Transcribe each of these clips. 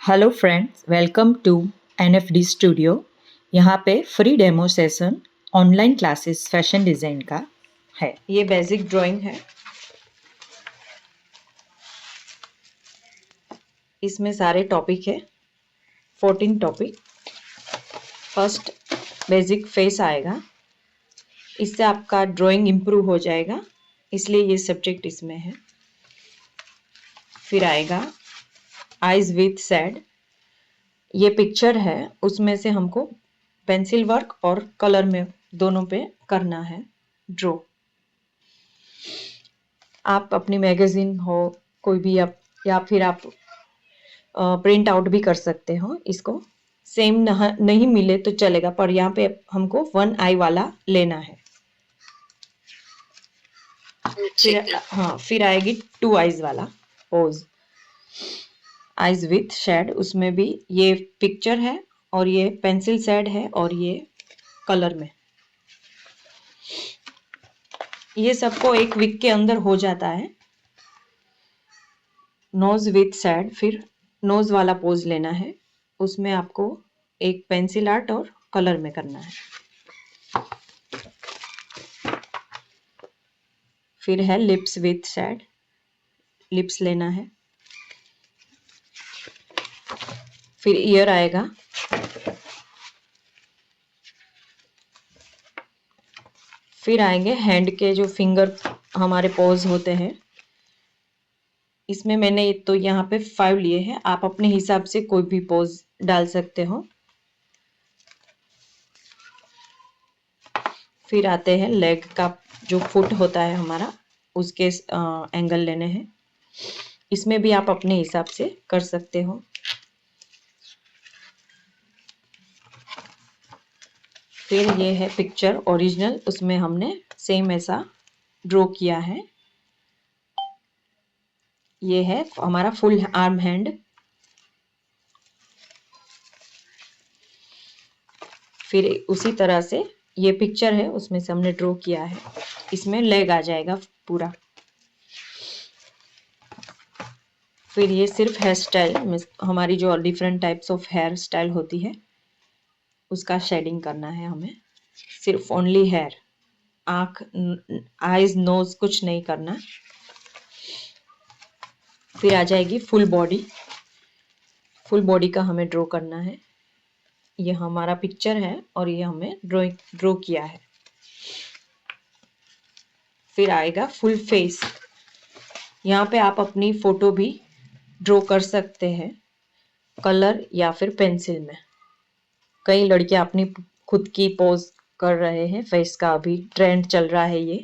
Hello friends, welcome to NFD studio. यहाँ पे free demo session online classes fashion design का है। ये बेसिक ड्राइंग है। इसमें सारे टॉपिक है, 14 टॉपिक। फर्स्ट बेसिक फेस आएगा, इससे आपका ड्राइंग इम्प्रूव हो जाएगा, इसलिए ये सब्जेक्ट इसमें है। फिर आएगा आइज विथ सैड। ये पिक्चर है, उसमें से हमको पेंसिल वर्क और कलर में दोनों पे करना है ड्रॉ। आप अपनी मैगजीन हो कोई भी आप, या फिर आप प्रिंट आउट भी कर सकते हो। इसको सेम नहीं मिले तो चलेगा, पर यहाँ पे हमको 1 आई वाला लेना है। फिर आएगी 2 आइज वाला पोज, आइज विथ शेड। उसमें भी ये पिक्चर है और ये पेंसिल शेड है और ये कलर में। ये सबको 1 वीक के अंदर हो जाता है। नोज विथ शेड, फिर नोज वाला पोज लेना है, उसमें आपको एक पेंसिल आर्ट और कलर में करना है। फिर है लिप्स विथ शेड, लिप्स लेना है। फिर ईयर आएगा, फिर आएंगे हैंड के जो फिंगर हमारे पोज होते हैं। इसमें मैंने तो यहाँ पे 5 लिए हैं, आप अपने हिसाब से कोई भी पोज डाल सकते हो। फिर आते हैं लेग का, जो फुट होता है हमारा, उसके एंगल लेने हैं। इसमें भी आप अपने हिसाब से कर सकते हो। फिर ये है पिक्चर ओरिजिनल, उसमें हमने सेम ऐसा ड्रॉ किया है। ये है हमारा फुल आर्म हैंड। फिर उसी तरह से ये पिक्चर है, उसमें से हमने ड्रॉ किया है। इसमें लेग आ जाएगा पूरा। फिर ये सिर्फ हेयर स्टाइल, हमारी जो different types of hair style होती है उसका शेडिंग करना है हमें। सिर्फ ओनली हेयर, आँख, आईज, नोज कुछ नहीं करना। फिर आ जाएगी फुल बॉडी। फुल बॉडी का हमें ड्रॉ करना है। ये हमारा पिक्चर है और ये हमें ड्रॉ किया है। फिर आएगा फुल फेस। यहाँ पे आप अपनी फोटो भी ड्रॉ कर सकते हैं, कलर या फिर पेंसिल में। कई लड़कियां अपनी खुद की पोज कर रहे हैं, फेस का अभी ट्रेंड चल रहा है ये।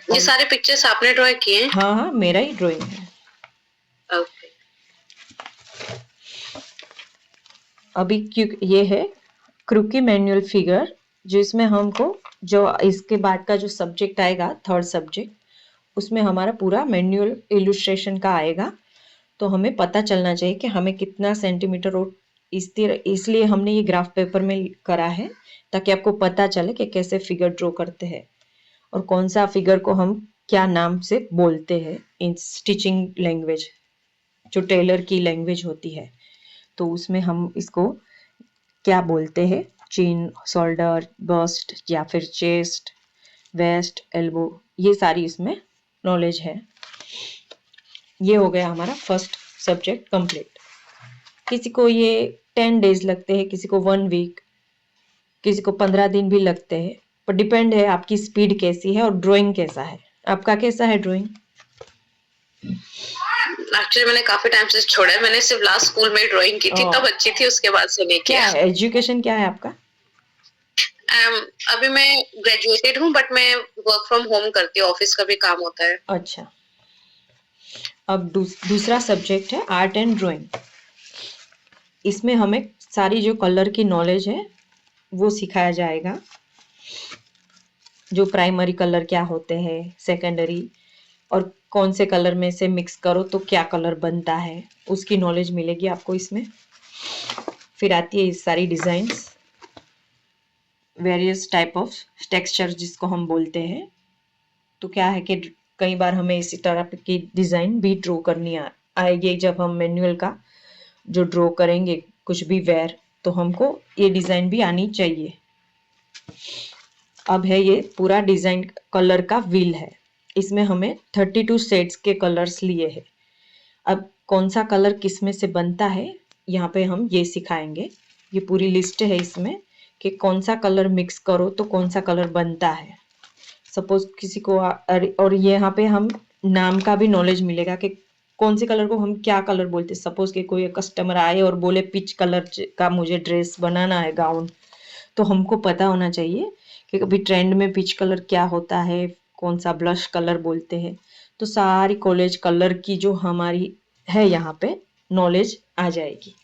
ये सारे पिक्चर्स आपने ड्रॉ किए हैं? हाँ हाँ, मेरा ही ड्राइंग है। ओके। अभी क्योंकि ये है क्रूकी मैनुअल फिगर, जो इसमें हमको जो इसके बाद का जो सब्जेक्ट आएगा, थर्ड सब्जेक्ट, उसमें हमारा पूरा मैनुअल इलुस्ट्रेशन का आएगा। तो हमें पता चलना चाहिए कि हमें कितना सेंटीमीटर और इसलिए हमने ये ग्राफ पेपर में करा है, ताकि आपको पता चले कि कैसे फिगर ड्रॉ करते हैं और कौन सा फिगर को हम क्या नाम से बोलते हैं इन स्टिचिंग लैंग्वेज, जो टेलर की लैंग्वेज होती है। तो उसमें हम इसको क्या बोलते हैं, चिन, शोल्डर, बस्ट या फिर चेस्ट, वेस्ट, एल्बो, ये सारी इसमें नॉलेज है। ये हो गया हमारा फर्स्ट सब्जेक्ट कंप्लीट। किसी को ये 10 डेज लगते हैं, किसी को 1 वीक, किसी को 15 दिन भी लगते हैं, पर डिपेंड है आपकी स्पीड कैसी है और ड्राइंग कैसा है। आपका कैसा है ड्राइंग? एक्चुअली मैंने काफी टाइम से छोड़ा है, मैंने सिर्फ लास्ट स्कूल में ड्राइंग की थी, तब अच्छी थी, उसके बाद से नहीं क्या किया। है एजुकेशन, क्या है आपका? अभी मैं ग्रेजुएटेड हूँ, बट मैं वर्क फ्रॉम होम करती हूँ, ऑफिस का भी काम होता है। अच्छा, अब दूसरा सब्जेक्ट है आर्ट एंड ड्राइंग। इसमें हमें सारी जो कलर की नॉलेज है वो सिखाया जाएगा। जो प्राइमरी कलर क्या होते हैं, सेकेंडरी, और कौन से कलर में से मिक्स करो तो क्या कलर बनता है, उसकी नॉलेज मिलेगी आपको इसमें। फिर आती है इस सारी designs, various type of texture जिसको हम बोलते हैं। तो क्या है कि कई बार हमें इसी तरह की डिज़ाइन भी ड्रॉ करनी आएगी। जब हम मैनुअल का जो ड्रॉ करेंगे कुछ भी वेयर, तो हमको ये डिज़ाइन भी आनी चाहिए। अब है ये पूरा डिज़ाइन कलर का व्हील है। इसमें हमें 32 शेड्स के कलर्स लिए हैं। अब कौन सा कलर किस में से बनता है, यहाँ पे हम ये सिखाएंगे। ये पूरी लिस्ट है इसमें कि कौन सा कलर मिक्स करो तो कौन सा कलर बनता है। सपोज किसी को और यहाँ पे हम नाम का भी नॉलेज मिलेगा कि कौन से कलर को हम क्या कलर बोलते हैं। सपोज कि कोई कस्टमर आए और बोले पिच कलर का मुझे ड्रेस बनाना है, गाउन, तो हमको पता होना चाहिए कि कभी ट्रेंड में पिच कलर क्या होता है, कौन सा ब्लश कलर बोलते हैं। तो सारी कॉलेज कलर की जो हमारी है यहाँ पे नॉलेज आ जाएगी।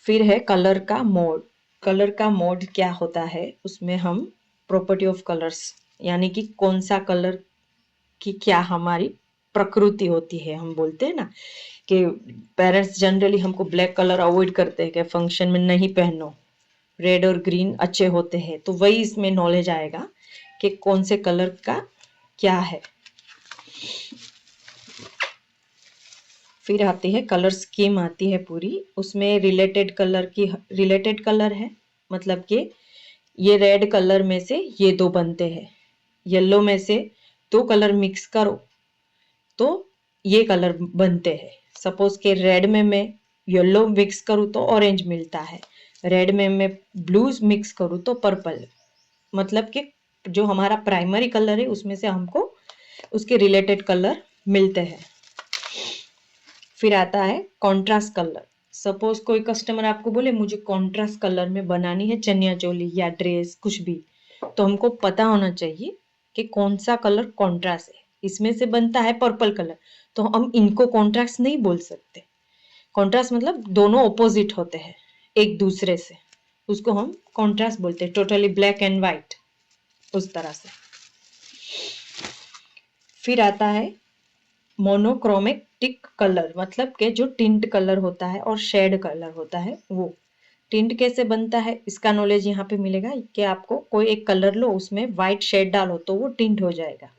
फिर है कलर का मोड। कलर का मोड क्या होता है, उसमें हम प्रॉपर्टी ऑफ कलर्स यानी कि कौन सा कलर की क्या हमारी प्रकृति होती है। हम बोलते हैं ना कि पेरेंट्स जनरली हमको ब्लैक कलर अवॉइड करते हैं कि फंक्शन में नहीं पहनो, रेड और ग्रीन अच्छे होते हैं। तो वही इसमें नॉलेज आएगा कि कौन से कलर का क्या है। फिर आती है कलर स्कीम, आती है पूरी। उसमें रिलेटेड कलर है, मतलब कि ये रेड कलर में से ये दो बनते हैं, येलो में से दो कलर मिक्स करो तो ये कलर बनते हैं। सपोज के रेड में मैं येलो मिक्स करूँ तो ऑरेंज मिलता है, रेड में मैं ब्लू मिक्स करूँ तो पर्पल। मतलब कि जो हमारा प्राइमरी कलर है उसमें से हमको उसके रिलेटेड कलर मिलते हैं। फिर आता है कॉन्ट्रास्ट कलर। सपोज कोई कस्टमर आपको बोले मुझे कॉन्ट्रास्ट कलर में बनानी है चनिया चोली या ड्रेस कुछ भी, तो हमको पता होना चाहिए कि कौन सा कलर कॉन्ट्रास्ट है। इसमें से बनता है पर्पल कलर, तो हम इनको कॉन्ट्रास्ट नहीं बोल सकते। कॉन्ट्रास्ट मतलब दोनों ऑपोजिट होते हैं एक दूसरे से, उसको हम कॉन्ट्रास्ट बोलते हैं। टोटली ब्लैक एंड व्हाइट, उस तरह से। फिर आता है मोनोक्रोमेटिक कलर, मतलब के जो टिंट कलर होता है और शेड कलर होता है। वो टिंट कैसे बनता है इसका नॉलेज यहाँ पे मिलेगा कि आपको कोई एक कलर लो, उसमें व्हाइट शेड डालो तो वो टिंट हो जाएगा।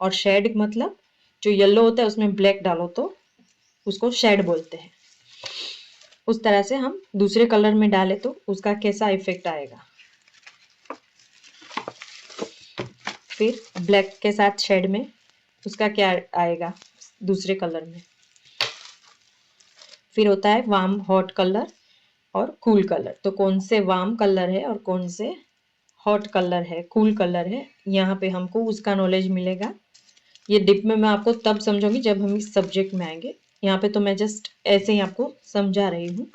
और शेड मतलब जो येलो होता है उसमें ब्लैक डालो तो उसको शेड बोलते हैं। उस तरह से हम दूसरे कलर में डाले तो उसका कैसा इफेक्ट आएगा। फिर ब्लैक के साथ शेड में उसका क्या आएगा दूसरे कलर में। फिर होता है वार्म हॉट कलर और कूल कलर। तो कौन से वार्म कलर है और कौन से हॉट कलर है, कूल कलर है, यहाँ पे हमको उसका नॉलेज मिलेगा। ये डिप में मैं आपको तब समझाऊंगी जब हम इस सब्जेक्ट में आएंगे। यहाँ पे तो मैं जस्ट ऐसे ही आपको समझा रही हूँ।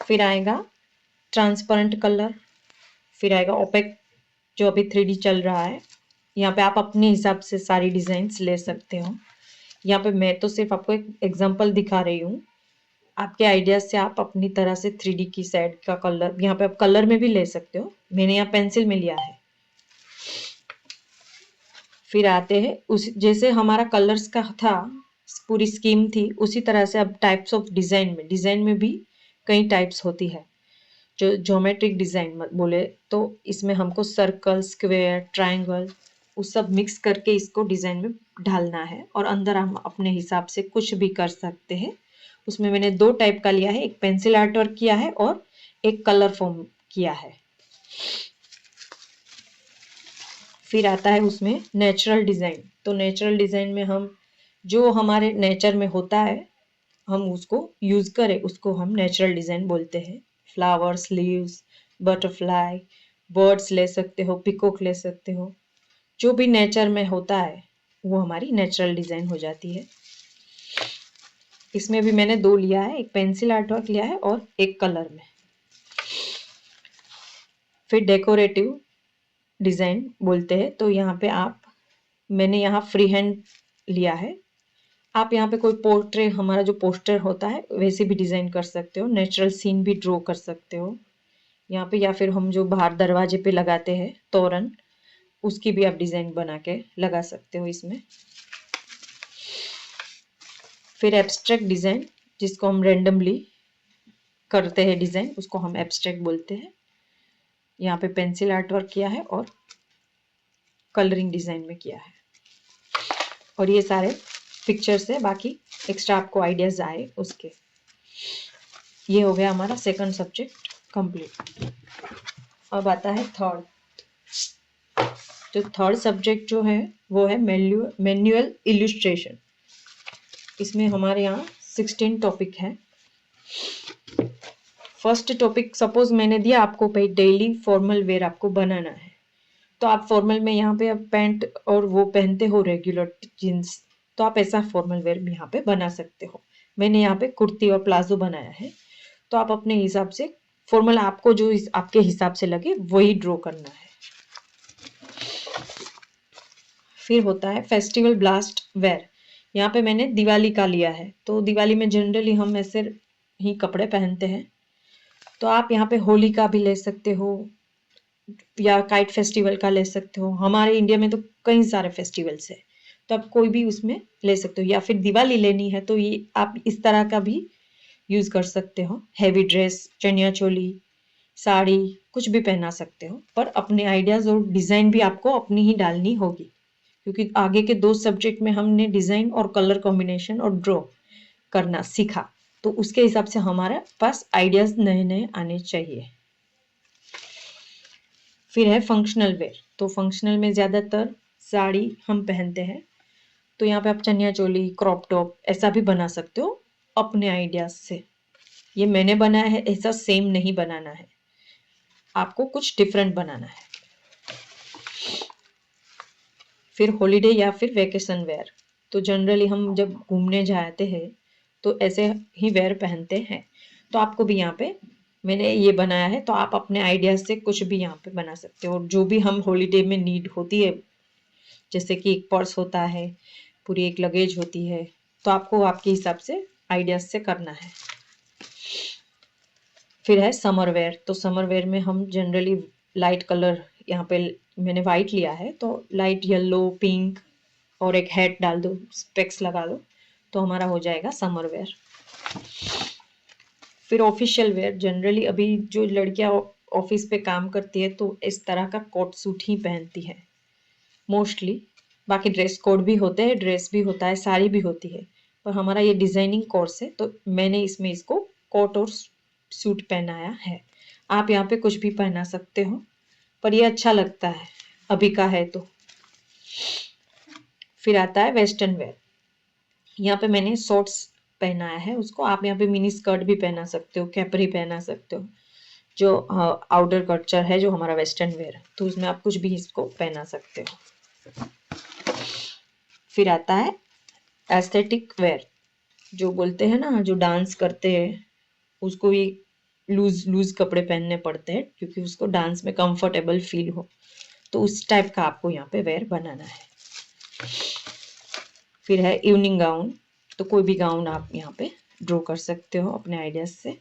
फिर आएगा ट्रांसपेरेंट कलर, फिर आएगा ओपेक जो अभी 3D चल रहा है। यहाँ पे आप अपने हिसाब से सारी डिजाइन्स ले सकते हो। यहाँ पे मैं तो सिर्फ आपको एक एग्जांपल दिखा रही हूँ, आपके आइडिया से आप अपनी तरह से 3D की साइड का कलर यहाँ पे आप कलर में भी ले सकते हो। मैंने यहाँ पेंसिल में लिया है। फिर आते हैं उस जैसे हमारा कलर्स का था, पूरी स्कीम थी, उसी तरह से अब टाइप्स ऑफ डिजाइन में भी कई टाइप्स होती है। जो ज्योमेट्रिक डिजाइन बोले तो इसमें हमको सर्कल, स्क्वायर, ट्रायंगल उस सब मिक्स करके इसको डिजाइन में ढालना है और अंदर हम अपने हिसाब से कुछ भी कर सकते हैं। उसमें मैंने दो टाइप का लिया है, एक पेंसिल आर्ट वर्क किया है और एक कलर फॉर्म किया है। फिर आता है उसमें नेचुरल डिजाइन। तो नेचुरल डिजाइन में हम जो हमारे नेचर में होता है हम उसको यूज करें, उसको हम नेचुरल डिजाइन बोलते हैं। फ्लावर्स, लीव्स, बटरफ्लाई, बर्ड्स ले सकते हो, पिकॉक ले सकते हो। जो भी नेचर में होता है वो हमारी नेचुरल डिजाइन हो जाती है। इसमें भी मैंने दो लिया है, एक पेंसिल आर्ट वर्क लिया है और एक कलर में। फिर डेकोरेटिव डिजाइन बोलते हैं। तो यहाँ पे मैंने यहाँ फ्री हैंड लिया है। आप यहाँ पे कोई पोर्ट्रेट, हमारा जो पोस्टर होता है वैसे भी डिजाइन कर सकते हो, नेचुरल सीन भी ड्रॉ कर सकते हो यहाँ पे, या फिर हम जो बाहर दरवाजे पे लगाते हैं तोरण, उसकी भी आप डिजाइन बना के लगा सकते हो इसमें। फिर एब्स्ट्रैक्ट डिजाइन, जिसको हम रेंडमली करते हैं डिजाइन, उसको हम एब्स्ट्रैक्ट बोलते हैं। यहाँ पे पेंसिल आर्ट वर्क किया है और कलरिंग डिजाइन में किया है। और ये सारे पिक्चर्स है, बाकी एक्स्ट्रा आपको आइडियाज आए उसके। ये हो गया हमारा सेकंड सब्जेक्ट कंप्लीट। अब आता है थर्ड। तो थर्ड सब्जेक्ट जो है वो है मैनुअल इलस्ट्रेशन। इसमें हमारे यहाँ 16 टॉपिक है। फर्स्ट टॉपिक सपोज मैंने दिया आपको भाई डेली फॉर्मल वेयर आपको बनाना है, तो आप फॉर्मल में यहाँ पे अब पैंट और वो पहनते हो रेगुलर जीन्स, तो आप ऐसा फॉर्मल वेयर भी यहाँ पे बना सकते हो। मैंने यहाँ पे कुर्ती और प्लाजो बनाया है, तो आप अपने हिसाब से फॉर्मल आपको जो आपके हिसाब से लगे वही ड्रॉ करना है। फिर होता है फेस्टिवल ब्लास्ट वेयर। यहाँ पे मैंने दिवाली का लिया है, तो दिवाली में जनरली हम ऐसे ही कपड़े पहनते हैं, तो आप यहाँ पे होली का भी ले सकते हो या काइट फेस्टिवल का ले सकते हो। हमारे इंडिया में तो कई सारे फेस्टिवल्स है, तो आप कोई भी उसमें ले सकते हो। या फिर दिवाली लेनी है तो ये आप इस तरह का भी यूज कर सकते हो। हैवी ड्रेस, चनिया चोली, साड़ी कुछ भी पहना सकते हो, पर अपने आइडियाज और डिजाइन भी आपको अपनी ही डालनी होगी, क्योंकि आगे के 2 सब्जेक्ट में हमने डिजाइन और कलर कॉम्बिनेशन और ड्रॉ करना सीखा, तो उसके हिसाब से हमारे पास आइडियाज नए नए आने चाहिए। फिर है फंक्शनल वेयर। तो फंक्शनल में ज़्यादातर साड़ी हम पहनते हैं, तो यहाँ पे आप चनिया चोली, क्रॉप टॉप ऐसा भी बना सकते हो अपने आइडियाज से। ये मैंने बनाया है, ऐसा सेम नहीं बनाना है, आपको कुछ डिफरेंट बनाना है। फिर हॉलीडे या फिर वेकेशन वेयर। तो जनरली हम जब घूमने जाते हैं तो ऐसे ही वेयर पहनते हैं, तो आपको भी यहाँ पे मैंने ये बनाया है, तो आप अपने आइडियाज से कुछ भी यहाँ पे बना सकते हो। जो भी हम हॉलीडे में नीड होती है, जैसे कि एक पर्स होता है, पूरी एक लगेज होती है, तो आपको आपके हिसाब से आइडियाज से करना है। फिर है समर वेयर। तो समर वेयर में हम जनरली लाइट कलर, यहाँ पे मैंने वाइट लिया है, तो लाइट येलो, पिंक और एक हैट डाल दो, स्पेक्स लगा लो, तो हमारा हो जाएगा समर वेयर। फिर ऑफिशियल वेयर। जनरली अभी जो लड़कियां ऑफिस पे काम करती है तो इस तरह का कोट सूट ही पहनती है मोस्टली। बाकी ड्रेस कोड भी होते हैं, ड्रेस भी होता है, साड़ी भी होती है, पर हमारा ये डिजाइनिंग कोर्स है तो मैंने इसमें इसको कोट और सूट पहनाया है। आप यहाँ पे कुछ भी पहना सकते हो, पर ये अच्छा लगता है अभी का है तो। फिर आता है वेस्टर्न वेयर। यहाँ पे मैंने शॉर्ट्स पहनाया है उसको, आप यहाँ पे मिनी स्कर्ट भी पहना सकते हो, कैपरी पहना सकते हो, जो आउटर कल्चर है जो हमारा वेस्टर्न वेयर, तो उसमें आप कुछ भी इसको पहना सकते हो। फिर आता है एस्थेटिक वेयर। जो बोलते हैं ना, जो डांस करते हैं उसको भी लूज लूज कपड़े पहनने पड़ते हैं, क्योंकि उसको डांस में कंफर्टेबल फील हो, तो उस टाइप का आपको यहाँ पे वेयर बनाना है। फिर है इवनिंग गाउन। तो कोई भी गाउन आप यहाँ पे ड्रॉ कर सकते हो अपने आइडियाज से।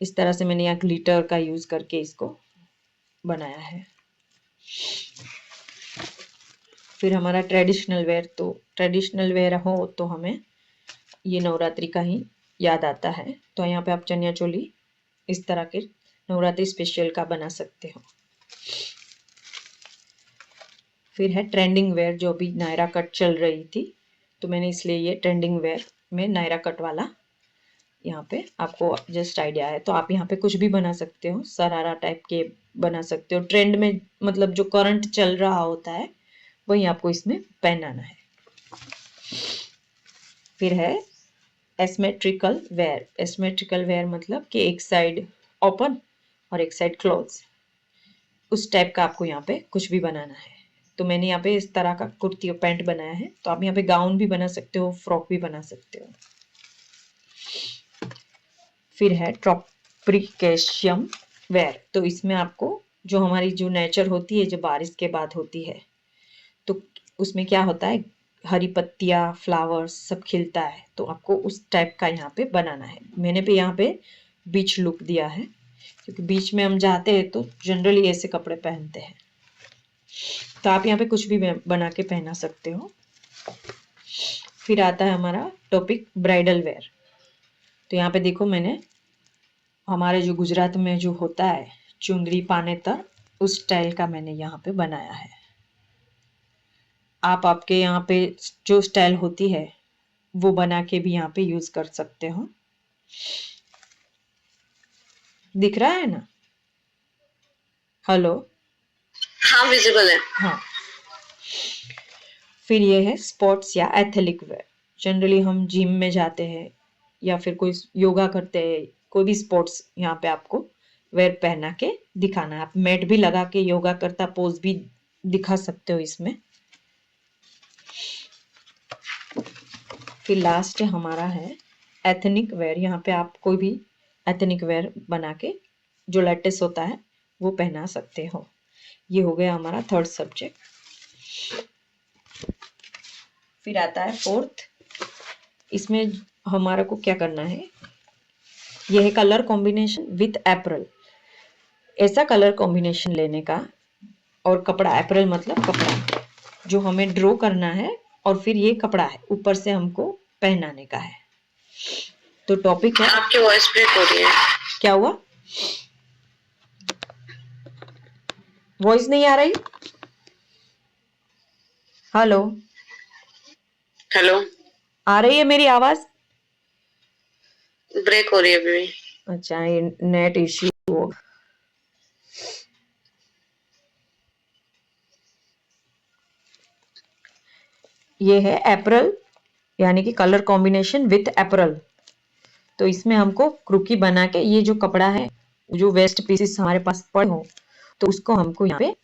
इस तरह से मैंने यहाँ ग्लिटर का यूज करके इसको बनाया है। फिर हमारा ट्रेडिशनल वेयर। तो ट्रेडिशनल वेयर हो तो हमें ये नवरात्रि का ही याद आता है, तो यहाँ पे आप चनिया चोली इस तरह के नवरात्रि स्पेशल का बना सकते हो। फिर है ट्रेंडिंग वेयर, जो भी नायरा कट चल रही थी, तो मैंने इसलिए ये ट्रेंडिंग वेयर में नायरा कट वाला यहाँ पे आपको जस्ट आइडिया है, तो आप यहाँ पे कुछ भी बना सकते हो, सरारा टाइप के बना सकते हो। ट्रेंड में मतलब जो करंट चल रहा होता है वही आपको इसमें पहनाना है। फिर है एसमेट्रिकल वेयर। एसमेट्रिकल वेयर मतलब कि एक साइड ओपन और एक साइड क्लोज, उस टाइप का आपको यहाँ पे कुछ भी बनाना है। तो मैंने यहाँ पे इस तरह का कुर्ती और पैंट बनाया है, तो आप यहाँ पे गाउन भी बना सकते हो, फ्रॉक भी बना सकते हो। फिर है ट्रॉपिकेशियम वेयर। तो इसमें आपको जो हमारी जो नेचर होती है, जो बारिश के बाद होती है, तो उसमें क्या होता है, हरी पत्तियाँ, फ्लावर्स सब खिलता है, तो आपको उस टाइप का यहाँ पे बनाना है। मैंने भी यहाँ पे बीच लुक दिया है, क्योंकि बीच में हम जाते हैं तो जनरली ऐसे कपड़े पहनते हैं, तो आप यहाँ पे कुछ भी बना के पहना सकते हो। फिर आता है हमारा टॉपिक ब्राइडल वेयर। तो यहाँ पे देखो, मैंने हमारे जो गुजरात में जो होता है चुंदरी पानेतर उस स्टाइल का मैंने यहाँ पे बनाया है। आप आपके यहाँ पे जो स्टाइल होती है वो बना के भी यहाँ पे यूज कर सकते हो। दिख रहा है ना? हेलो? हाँ विजिबल है। हाँ। फिर ये है स्पोर्ट्स या एथलेटिक वेयर। जनरली हम जिम में जाते हैं या फिर कोई योगा करते हैं, कोई भी स्पोर्ट्स यहाँ पे आपको वेयर पहना के दिखाना है। आप मैट भी लगा के योगा करता पोज भी दिखा सकते हो इसमें। फिर लास्ट हमारा है एथनिक वेयर। यहाँ पे आप कोई भी एथनिक वेयर बना के जो लेटेस्ट होता है वो पहना सकते हो। ये हो गया हमारा थर्ड सब्जेक्ट। फिर आता है फोर्थ। इसमें हमारा को क्या करना है, यह है कलर कॉम्बिनेशन विथ अप्रैल। ऐसा कलर कॉम्बिनेशन लेने का और कपड़ा, अप्रैल मतलब कपड़ा जो हमें ड्रॉ करना है और फिर ये कपड़ा है ऊपर से हमको पहनाने का है। तो टॉपिक है, आपकी वॉइस ब्रेक हो रही है। क्या हुआ? वॉइस नहीं आ रही? हेलो? हेलो, आ रही है मेरी आवाज? ब्रेक हो रही है अभी भी। अच्छा, ये नेट इश्यू हो। ये है अप्रैल यानी कि कलर कॉम्बिनेशन विथ अप्रैल। तो इसमें हमको क्रूकी बना के ये जो कपड़ा है, जो वेस्ट पीसेस हमारे पास पड़े हो तो उसको हमको यहाँ पे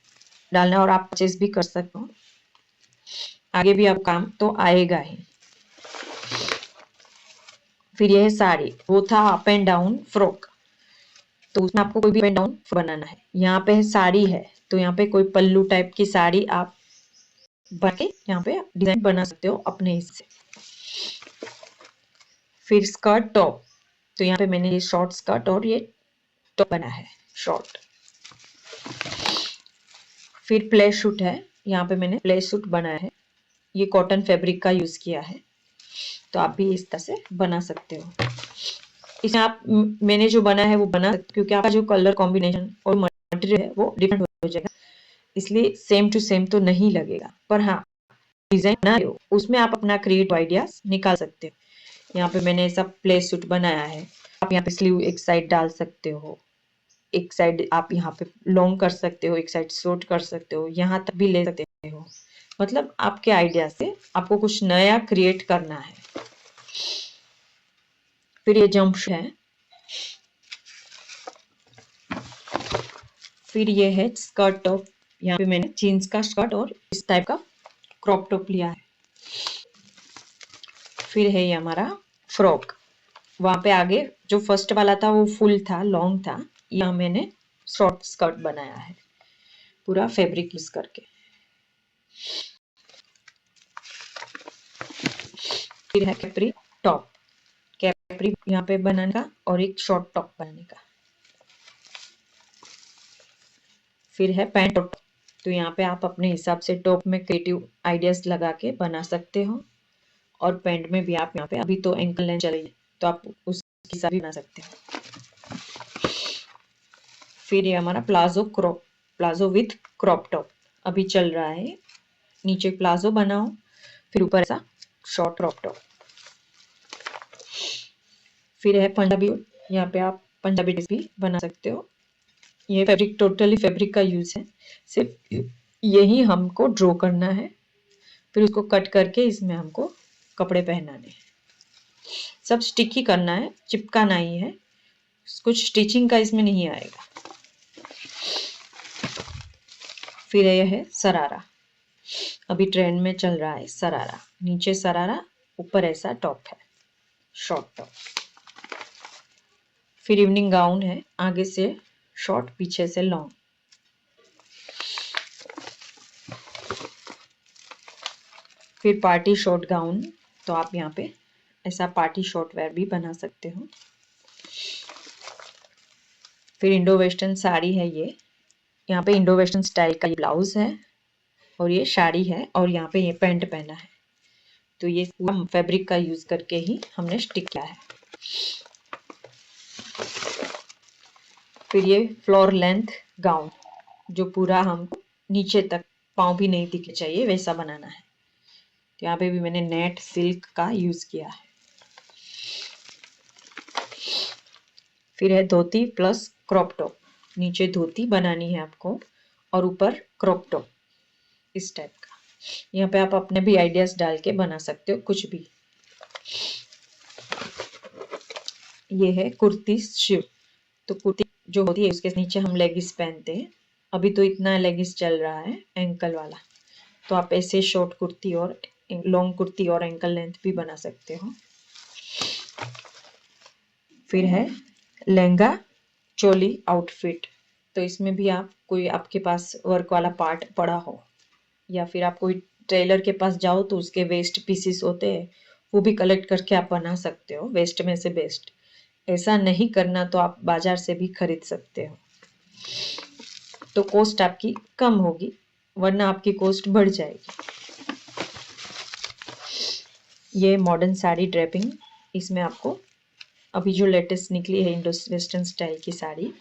डालना है और आप परचेज भी कर सकते हो। आगे भी आप काम तो आएगा ही। फिर ये है साड़ी, वो था अप एंड डाउन फ्रॉक। तो उसमें आपको कोई भी अप एंड डाउन बनाना है। यहाँ पे है साड़ी है तो यहाँ पे कोई पल्लू टाइप की साड़ी आप बना के यहाँ पे डिजाइन बना सकते हो अपने हिस्से। फिर स्कर्ट टॉप, तो यहाँ पे मैंने ये शॉर्ट स्कर्ट और ये टॉप बना है शॉर्ट। फिर प्ले सूट है, यहाँ पे मैंने प्ले सूट बनाया है। ये कॉटन फैब्रिक का यूज किया है, तो आप भी इस तरह से बना सकते हो। इसमें आप मैंने जो बना है वो बना सकते हो, क्योंकि आपका जो कलर कॉम्बिनेशन और मटेरियल है वो डिफरेंट हो जाएगा, इसलिए सेम टू सेम तो नहीं लगेगा। पर हाँ, डिजाइन बना रहे हो उसमें आप अपना क्रिएटिव आइडियाज निकाल सकते हो। यहाँ पे मैंने ऐसा प्ले सूट बनाया है। आप यहाँ पे स्लीव एक साइड डाल सकते हो, एक साइड आप यहाँ पे लॉन्ग कर सकते हो, एक साइड शॉर्ट कर सकते हो, यहाँ तक भी ले सकते हो। मतलब आपके आइडिया से आपको कुछ नया क्रिएट करना है। फिर ये जंप है। फिर ये है स्कर्ट टॉप। यहाँ पे मैंने जीन्स का स्कर्ट और इस टाइप का क्रॉप टॉप लिया है। फिर है ये हमारा फ्रॉक। वहां पे आगे जो फर्स्ट वाला था वो फुल था, लॉन्ग था। यहाँ मैंने शॉर्ट स्कर्ट बनाया है पूरा फैब्रिक यूज करके। फिर है कैपरी टॉप। कैपरी यहाँ पे बनाने का और एक शॉर्ट टॉप बनाने का। फिर है पैंट टॉप। तो यहाँ पे आप अपने हिसाब से टॉप में क्रिएटिव आइडियाज लगा के बना सकते हो, और पैंट में भी आप यहाँ पे, अभी तो एंकल लेंथ चल रही है तो आप उसके हिसाब भी बना सकते हो। फिर ये हमारा palazzo crop, palazzo with crop top अभी चल रहा है। नीचे प्लाजो बनाओ, फिर ऊपर ऐसा शॉर्ट क्रॉप टॉप। फिर है पंजाबी, यहाँ पे आप पंजाबी ड्रेस भी बना सकते हो। ये फैब्रिक टोटली फैब्रिक का यूज है, सिर्फ यही हमको ड्रॉ करना है, फिर उसको कट करके इसमें हमको कपड़े पहनाने हैं। सब स्टिक ही करना है, चिपकाना ही है, कुछ स्टिचिंग का इसमें नहीं आएगा। फिर यह है सरारा, अभी ट्रेंड में चल रहा है सरारा। नीचे सरारा, ऊपर ऐसा टॉप है, शॉर्ट टॉप। फिर इवनिंग गाउन है, आगे से शॉर्ट, पीछे से लॉन्ग। फिर पार्टी शॉर्ट गाउन, तो आप यहाँ पे ऐसा पार्टी शॉर्ट वेयर भी बना सकते हो। फिर इंडो वेस्टर्न साड़ी है ये, यहाँ पे इंडो वेस्टर्न स्टाइल का ब्लाउज है और ये साड़ी है, और यहाँ पे ये पैंट पहना है। तो ये पूरा फैब्रिक का यूज करके ही हमने स्टिक किया है। फिर ये फ्लोर लेंथ गाउन, जो पूरा हमको नीचे तक पाँव भी नहीं दिखने चाहिए वैसा बनाना है। तो यहाँ पे भी मैंने नेट सिल्क का यूज किया है। फिर है धोती प्लस क्रॉप टॉप। नीचे धोती बनानी है आपको और ऊपर क्रॉप टॉप इस टाइप का। यहाँ पे आप अपने भी आइडियाज डाल के बना सकते हो कुछ भी। ये है कुर्ती शिव। तो कुर्ती जो होती है उसके नीचे हम लेगिस पहनते हैं। अभी तो इतना लेगिस चल रहा है एंकल वाला, तो आप ऐसे शॉर्ट कुर्ती और लॉन्ग कुर्ती और एंकल लेंथ भी बना सकते हो। फिर है लहंगा चोली आउटफिट। तो इसमें भी आप कोई आपके पास वर्क वाला पार्ट पड़ा हो या फिर आप कोई टेलर के पास जाओ तो उसके वेस्ट पीसेस होते हैं, वो भी कलेक्ट करके आप बना सकते हो वेस्ट में से बेस्ट। ऐसा नहीं करना तो आप बाजार से भी खरीद सकते हो, तो कॉस्ट आपकी कम होगी, वरना आपकी कॉस्ट बढ़ जाएगी। ये मॉडर्न साड़ी ड्रेपिंग। इसमें आपको अभी जो लेटेस्ट निकली है इंडो वेस्टर्न स्टाइल की साड़ी,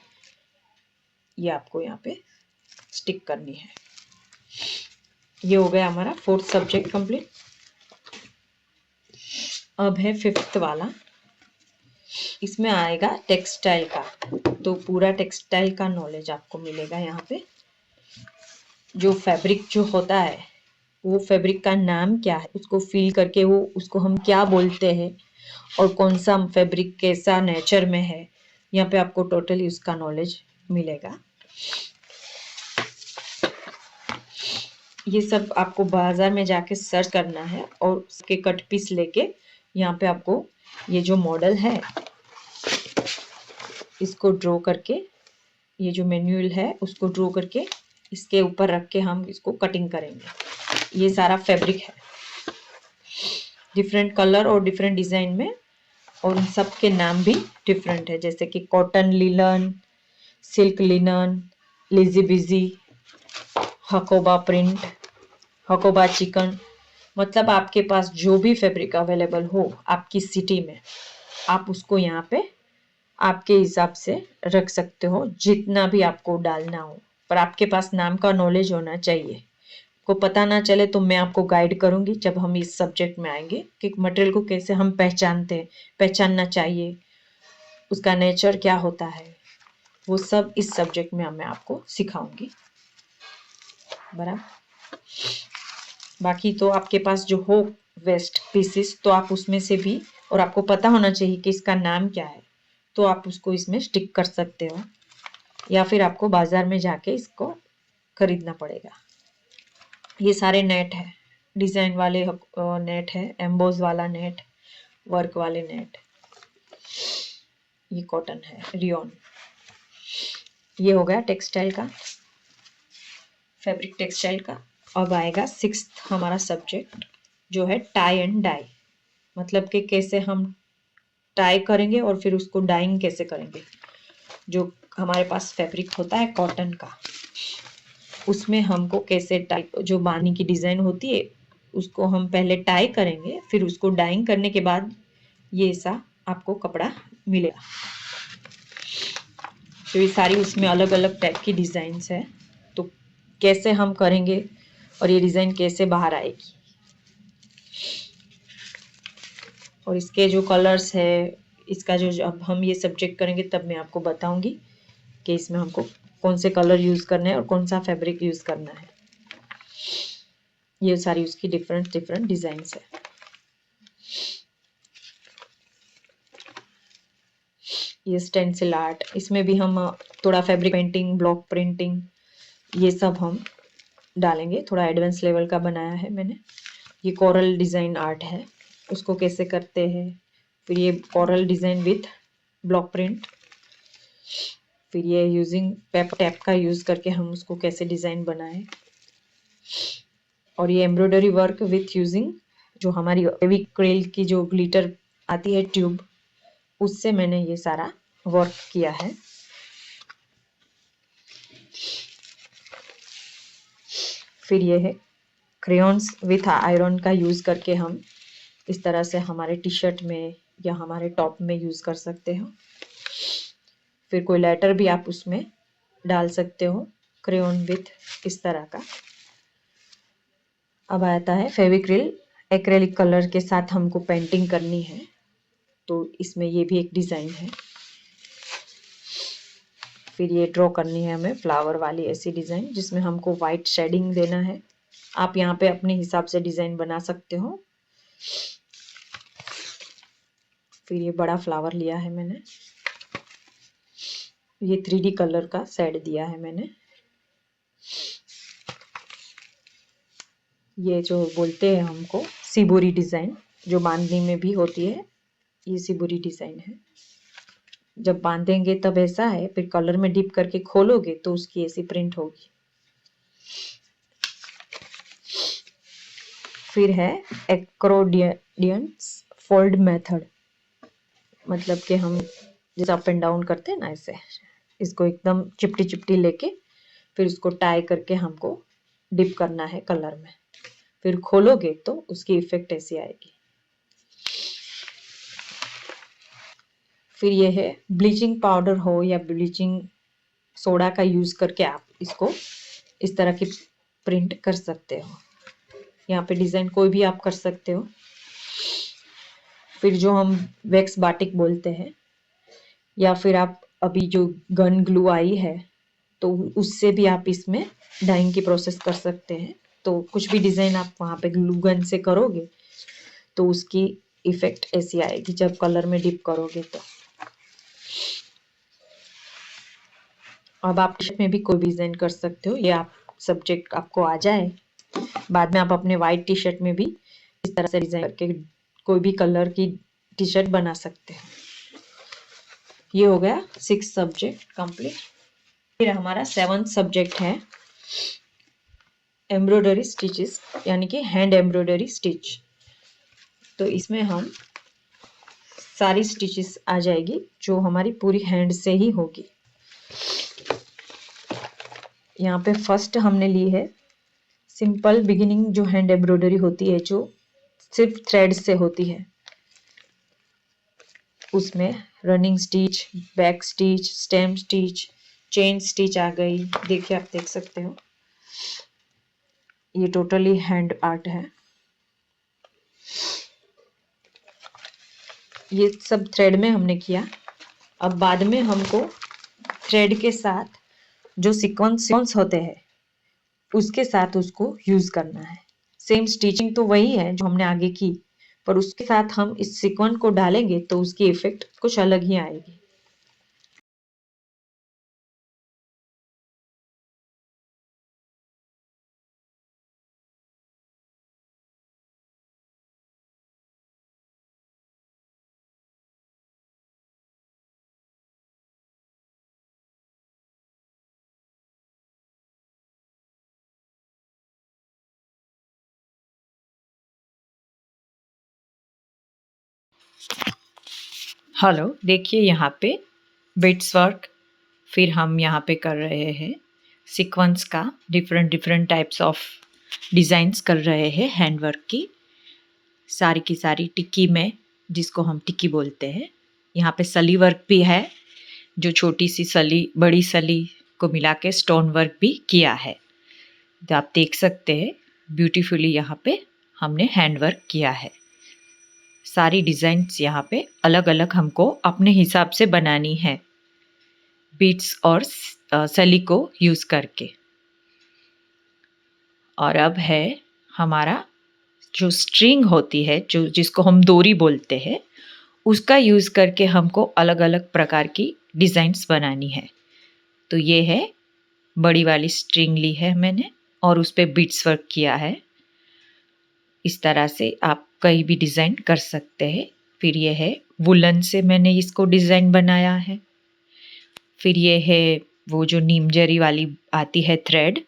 ये आपको यहाँ पे स्टिक करनी है। ये हो गया हमारा 4th सब्जेक्ट कंप्लीट। अब है 5th वाला। इसमें आएगा टेक्सटाइल का। तो पूरा टेक्सटाइल का नॉलेज आपको मिलेगा यहाँ पे। जो फैब्रिक जो होता है वो फैब्रिक का नाम क्या है, उसको फील करके वो उसको हम क्या बोलते हैं और कौन सा फैब्रिक कैसा नेचर में है, यहाँ पे आपको टोटली उसका नॉलेज मिलेगा। ये सब आपको बाजार में जाके सर्च करना है और उसके कट पीस लेके यहाँ पे आपको ये जो मॉडल है इसको ड्रॉ करके, ये जो मैनुअल है उसको ड्रॉ करके इसके ऊपर रख के हम इसको कटिंग करेंगे। ये सारा फैब्रिक है डिफरेंट कलर और डिफरेंट डिजाइन में, और उन सब के नाम भी डिफरेंट है, जैसे कि cotton linen, silk linen, lizzy bizzy, Hakoba print, Hakoba chikan. मतलब आपके पास जो भी फैब्रिक अवेलेबल हो आपकी सिटी में, आप उसको यहाँ पे आपके हिसाब से रख सकते हो, जितना भी आपको डालना हो। पर आपके पास नाम का नॉलेज होना चाहिए। को पता ना चले तो मैं आपको गाइड करूंगी जब हम इस सब्जेक्ट में आएंगे कि मटेरियल को कैसे हम पहचानते हैं, पहचानना चाहिए, उसका नेचर क्या होता है, वो सब इस सब्जेक्ट में मैं आपको सिखाऊंगी। बराबर। बाकी तो आपके पास जो हो वेस्ट पीसेस तो आप उसमें से भी, और आपको पता होना चाहिए कि इसका नाम क्या है, तो आप उसको इसमें स्टिक कर सकते हो, या फिर आपको बाजार में जाके इसको खरीदना पड़ेगा। ये सारे नेट है, डिजाइन वाले नेट है, एम्बोज वाला नेट, वर्क वाले नेट। ये कॉटन है रियोन। ये हो गया टेक्सटाइल का, फैब्रिक टेक्सटाइल का। अब आएगा 6th हमारा सब्जेक्ट जो है टाई एंड डाई। मतलब कि कैसे हम टाई करेंगे और फिर उसको डाइंग कैसे करेंगे। जो हमारे पास फैब्रिक होता है कॉटन का, उसमें हमको कैसे टाई, जो बानी की डिजाइन होती है उसको हम पहले टाई करेंगे, फिर उसको डाइंग करने के बाद ये ऐसा आपको कपड़ा मिलेगा। तो ये सारी उसमें अलग अलग टाइप की डिजाइन्स है, तो कैसे हम करेंगे और ये डिजाइन कैसे बाहर आएगी, और इसके जो कलर्स है, इसका जो अब हम ये सब्जेक्ट करेंगे तब मैं आपको बताऊंगी कि इसमें हमको कौन से कलर यूज करने हैं और कौन सा फैब्रिक यूज करना है। ये सारी उसकी डिफरेंट डिफरेंट डिजाइन्स है। ये स्टेंसिल आर्ट, इसमें भी हम थोड़ा फैब्रिक पेंटिंग, ब्लॉक प्रिंटिंग, ये सब हम डालेंगे। थोड़ा एडवांस लेवल का बनाया है मैंने। ये कोरल डिजाइन आर्ट है, उसको कैसे करते हैं। फिर ये coral design with block print. फिर ये यूजिंग पेपर टैप का यूज करके हम उसको कैसे डिजाइन बनाए। और ये एम्ब्रॉयडरी वर्क विथ यूजिंग जो हमारी फेविक्रिल की जो ग्लिटर आती है ट्यूब, उससे मैंने ये सारा वर्क किया है। फिर ये है क्रेयॉन्स विथ आयरन का यूज करके हम इस तरह से हमारे टी शर्ट में या हमारे टॉप में यूज कर सकते हो। फिर कोई लेटर भी आप उसमें डाल सकते हो। क्रेयॉन विथ इस तरह का। अब आता है फेविक्रिल एक्रेलिक कलर के साथ हमको पेंटिंग करनी है, तो इसमें ये भी एक डिज़ाइन है। फिर ये ड्रॉ करनी है हमें फ्लावर वाली ऐसी डिज़ाइन जिसमें हमको वाइट शेडिंग देना है। आप यहाँ पे अपने हिसाब से डिज़ाइन बना सकते हो। फिर ये बड़ा फ्लावर लिया है मैंने, ये 3D कलर का शेड दिया है मैंने। ये जो बोलते हैं हमको सिबोरी डिज़ाइन, जो बांधने में भी होती है, ये सिबोरी डिज़ाइन है। जब बांधेंगे तब ऐसा है, फिर कलर में डिप करके खोलोगे तो उसकी ऐसी प्रिंट होगी। फिर है एक्रोडियंस फोल्ड मेथड, मतलब कि हम जैसे अप एंड डाउन करते हैं ना, ऐसे इसको एकदम चिपटी चिपटी लेके फिर उसको टाई करके हमको डिप करना है कलर में। फिर खोलोगे तो उसकी इफेक्ट ऐसी आएगी। फिर ये है ब्लीचिंग पाउडर हो या ब्लीचिंग सोडा का यूज़ करके आप इसको इस तरह की प्रिंट कर सकते हो। यहाँ पे डिज़ाइन कोई भी आप कर सकते हो। फिर जो हम वैक्स बाटिक बोलते हैं, या फिर आप अभी जो गन ग्लू आई है तो उससे भी आप इसमें डाइंग की प्रोसेस कर सकते हैं। तो कुछ भी डिज़ाइन आप वहाँ पे ग्लू गन से करोगे तो उसकी इफेक्ट ऐसी आएगी जब कलर में डिप करोगे तो। अब आप टी शर्ट में भी कोई भी डिज़ाइन कर सकते हो, ये आप सब्जेक्ट आपको आ जाए, बाद में आप अपने वाइट टी शर्ट में भी इस तरह से डिज़ाइन करके कोई भी कलर की टी शर्ट बना सकते हैं। ये हो गया 6 सब्जेक्ट कंप्लीट। फिर हमारा 7th सब्जेक्ट है एम्ब्रॉयडरी स्टिचेस, यानी कि हैंड एम्ब्रॉयडरी स्टिच। तो इसमें हम सारी स्टिचेस आ जाएगी जो हमारी पूरी हैंड से ही होगी। यहाँ पे फर्स्ट हमने ली है सिंपल बिगिनिंग, जो हैंड एम्ब्रॉयडरी होती है जो सिर्फ थ्रेड से होती है। उसमें running stitch, back stitch, stem stitch, chain stitch आ गई। देखिए, आप देख सकते हो ये टोटली हैंड आर्ट है। ये सब थ्रेड में हमने किया। अब बाद में हमको थ्रेड के साथ जो सीक्वेंस होते हैं उसके साथ उसको यूज करना है। सेम स्टिचिंग तो वही है जो हमने आगे की, पर उसके साथ हम इस सीक्वेंस को डालेंगे तो उसकी इफेक्ट कुछ अलग ही आएगी। हेलो, देखिए यहाँ पे बिट्स वर्क, फिर हम यहाँ पे कर रहे हैं सीक्वेंस का डिफरेंट टाइप्स ऑफ डिज़ाइंस कर रहे हैं हैंड वर्क की। सारी की सारी टिक्की में, जिसको हम टिक्की बोलते हैं। यहाँ पे सली वर्क भी है, जो छोटी सी सली बड़ी सली को मिला के स्टोन वर्क भी किया है। तो आप देख सकते हैं ब्यूटीफुली यहाँ पे हमने हैंड वर्क किया है। सारी डिज़ाइंस यहाँ पे अलग अलग हमको अपने हिसाब से बनानी है, बीट्स और सली को यूज़ करके। और अब है हमारा जो स्ट्रिंग होती है, जो जिसको हम डोरी बोलते हैं, उसका यूज़ करके हमको अलग अलग प्रकार की डिज़ाइंस बनानी है। तो ये है बड़ी वाली स्ट्रिंग ली है मैंने और उस पर बीट्स वर्क किया है। इस तरह से आप कहीं भी डिज़ाइन कर सकते हैं। फिर ये है वुलन से मैंने इसको डिज़ाइन बनाया है। फिर ये है वो जो नीम जरी वाली आती है थ्रेड,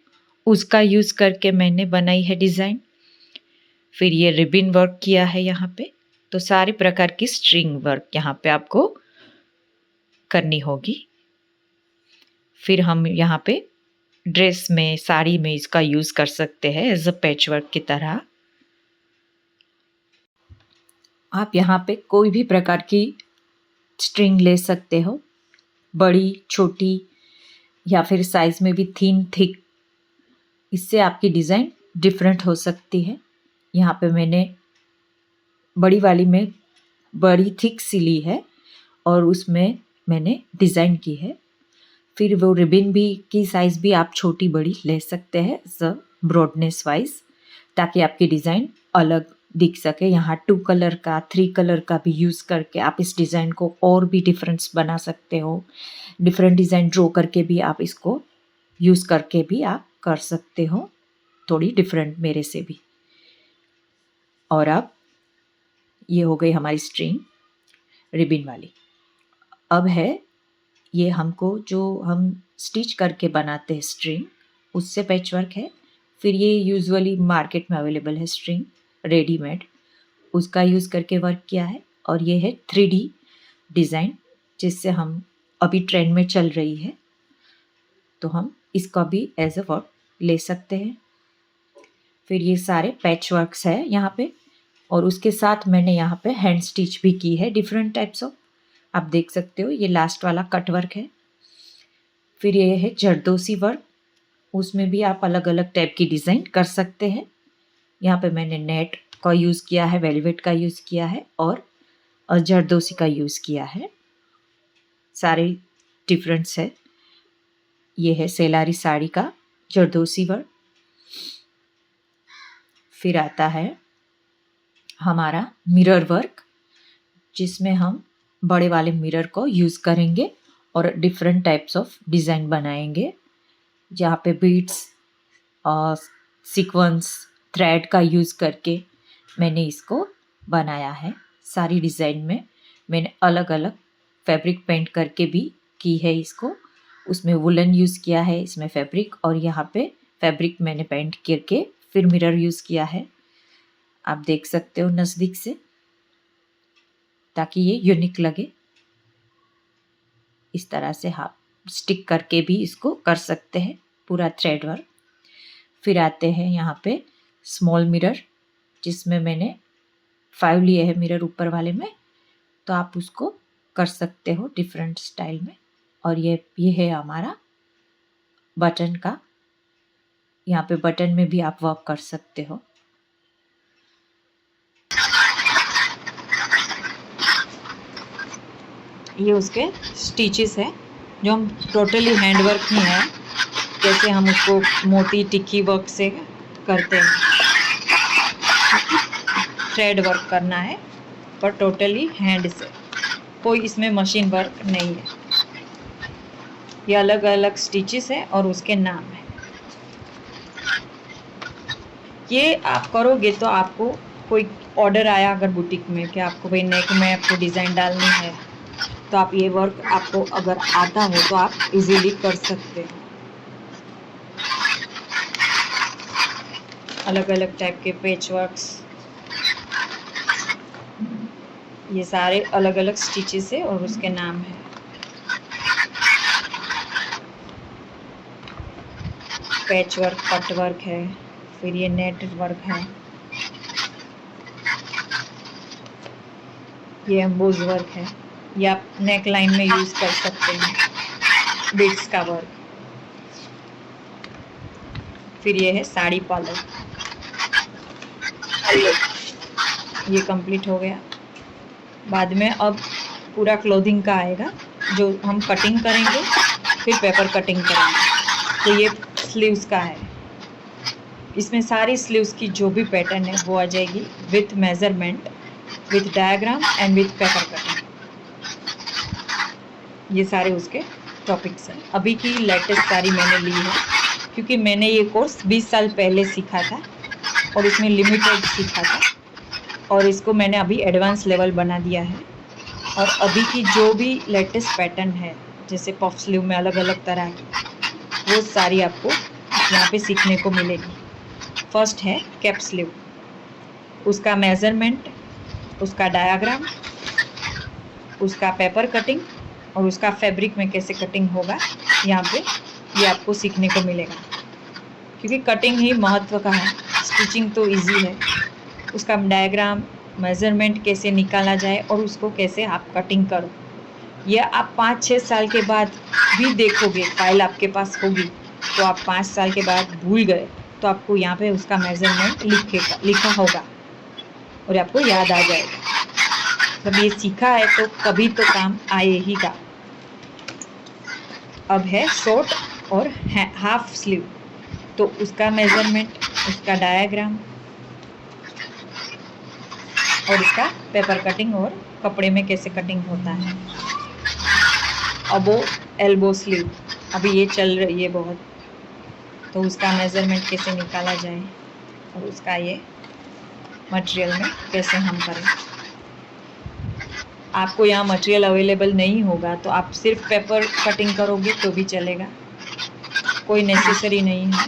उसका यूज़ करके मैंने बनाई है डिज़ाइन। फिर ये रिबन वर्क किया है यहाँ पे। तो सारे प्रकार की स्ट्रिंग वर्क यहाँ पे आपको करनी होगी। फिर हम यहाँ पे ड्रेस में, साड़ी में इसका यूज़ कर सकते हैं एज अ पैच वर्क की तरह। आप यहाँ पे कोई भी प्रकार की स्ट्रिंग ले सकते हो, बड़ी छोटी, या फिर साइज में भी थिन थिक, इससे आपकी डिज़ाइन डिफरेंट हो सकती है। यहाँ पे मैंने बड़ी वाली में बड़ी थिक सी ली है और उसमें मैंने डिज़ाइन की है। फिर वो रिबन भी की साइज़ भी आप छोटी बड़ी ले सकते हैं स ब्रॉडनेस वाइज, ताकि आपकी डिज़ाइन अलग दिख सके। यहाँ 2 कलर का 3 कलर का भी यूज़ करके आप इस डिज़ाइन को और भी डिफरेंस बना सकते हो। डिफरेंट डिज़ाइन ड्रॉ करके भी आप इसको यूज़ करके भी आप कर सकते हो, थोड़ी डिफरेंट मेरे से भी। और अब ये हो गई हमारी स्ट्रिंग रिबन वाली। अब है ये हमको जो हम स्टिच करके बनाते हैं स्ट्रिंग, उससे पैचवर्क है। फिर ये यूजुअली मार्केट में अवेलेबल है स्ट्रिंग रेडीमेड, उसका यूज़ करके वर्क किया है। और ये है 3D डिज़ाइन, जिससे हम अभी ट्रेंड में चल रही है, तो हम इसका भी एज अ वर्क ले सकते हैं। फिर ये सारे पैच वर्क्स है यहाँ पे, और उसके साथ मैंने यहाँ पे हैंड स्टिच भी की है डिफरेंट टाइप्स ऑफ, आप देख सकते हो। ये लास्ट वाला कट वर्क है। फिर ये है जरदोसी वर्क, उसमें भी आप अलग अलग टाइप की डिज़ाइन कर सकते हैं। यहाँ पे मैंने नेट का यूज़ किया है, वेलवेट का यूज़ किया है और जरदोसी का यूज़ किया है। सारे डिफरेंस है। ये है सेलारी साड़ी का जरदोसी वर्क। फिर आता है हमारा मिरर वर्क, जिसमें हम बड़े वाले मिरर को यूज़ करेंगे और डिफरेंट टाइप्स ऑफ डिज़ाइन बनाएंगे, जहाँ पे बीड्स और सीक्वेंस थ्रेड का यूज़ करके मैंने इसको बनाया है। सारी डिज़ाइन में मैंने अलग अलग फैब्रिक पेंट करके भी की है इसको। उसमें वुलन यूज़ किया है, इसमें फैब्रिक, और यहाँ पे फैब्रिक मैंने पेंट करके फिर मिरर यूज़ किया है। आप देख सकते हो नज़दीक से, ताकि ये यूनिक लगे। इस तरह से आप स्टिक करके भी इसको कर सकते हैं पूरा थ्रेड वर्क। फिर आते हैं यहाँ पे स्मॉल मिरर, जिसमें मैंने 5 लिए हैं मिरर ऊपर वाले में, तो आप उसको कर सकते हो डिफरेंट स्टाइल में। और ये है हमारा बटन का, यहाँ पे बटन में भी आप वर्क कर सकते हो। ये उसके स्टिचेस है, जो हम टोटली हैंडवर्क ही है, जैसे हम उसको मोती टिक्की वर्क से करते हैं। थ्रेड वर्क करना है पर टोटली हैंड से, कोई इसमें मशीन वर्क नहीं है। ये अलग अलग स्टिचेस है और उसके नाम है। ये आप करोगे तो आपको कोई ऑर्डर आया अगर बुटीक में कि आपको भाई नेक में आपको डिज़ाइन डालनी है, तो आप ये वर्क आपको अगर आता हो तो आप इजीली कर सकते हो। अलग अलग टाइप के पैच वर्क्स, ये सारे अलग अलग स्टिचेस है और उसके नाम है। पैच वर्क, कट वर्क है, फिर ये नेट वर्क है, ये एम्बोज वर्क है। ये आप नेक लाइन में यूज़ कर सकते हैं, बीड्स का वर्क। फिर ये है साड़ी पार्लर, ये कंप्लीट हो गया। बाद में अब पूरा क्लोथिंग का आएगा, जो हम कटिंग करेंगे, फिर पेपर कटिंग करेंगे। तो ये स्लीव्स का है, इसमें सारी स्लीव्स की जो भी पैटर्न है वो आ जाएगी with measurement, with diagram and with paper cutting. ये सारे उसके टॉपिक्स हैं। अभी की लेटेस्ट सारी मैंने ली है, क्योंकि मैंने ये कोर्स 20 साल पहले सीखा था और इसमें लिमिटेड सीखा था, और इसको मैंने अभी एडवांस लेवल बना दिया है। और अभी की जो भी लेटेस्ट पैटर्न है, जैसे पफ स्लीव में अलग अलग तरह की, वो सारी आपको यहाँ पे सीखने को मिलेगी। फर्स्ट है कैप स्लीव, उसका मेज़रमेंट, उसका डायग्राम, उसका पेपर कटिंग और उसका फैब्रिक में कैसे कटिंग होगा, यहाँ पे ये आपको सीखने को मिलेगा। क्योंकि कटिंग ही महत्व का है, स्टिचिंग तो इजी है। उसका डायग्राम, मेज़रमेंट कैसे निकाला जाए और उसको कैसे आप कटिंग करो, ये आप 5-6 साल के बाद भी देखोगे, फाइल आपके पास होगी, तो आप 5 साल के बाद भूल गए तो आपको यहाँ पे उसका मेजरमेंट लिखा होगा और आपको याद आ जाएगा। जब ये सीखा है तो कभी तो काम आएगा। अब है शॉर्ट और हाफ स्लीव, तो उसका मेजरमेंट, उसका डायग्राम और इसका पेपर कटिंग और कपड़े में कैसे कटिंग होता है। अब वो एल्बो स्लीव अभी ये चल रही है बहुत, तो उसका मेजरमेंट कैसे निकाला जाए और उसका ये मटेरियल में कैसे हम करें। आपको यहाँ मटेरियल अवेलेबल नहीं होगा तो आप सिर्फ पेपर कटिंग करोगे तो भी चलेगा, कोई नेसेसरी नहीं है।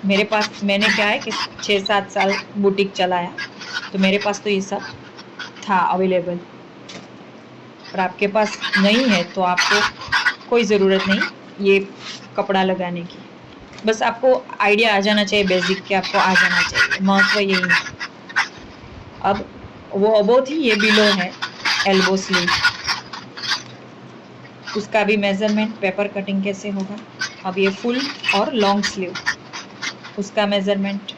मेरे पास, मैंने क्या है कि 6-7 साल बुटीक चलाया तो मेरे पास तो ये सब था अवेलेबल, और आपके पास नहीं है तो आपको कोई ज़रूरत नहीं ये कपड़ा लगाने की, बस आपको आइडिया आ जाना चाहिए, बेसिक के आपको आ जाना चाहिए, महत्व यही है। अब वो अबो थी, ये बिलो है एल्बो स्लीव, उसका भी मेजरमेंट, पेपर कटिंग कैसे होगा। अब ये फुल और लॉन्ग स्लीव, उसका मेजरमेंट,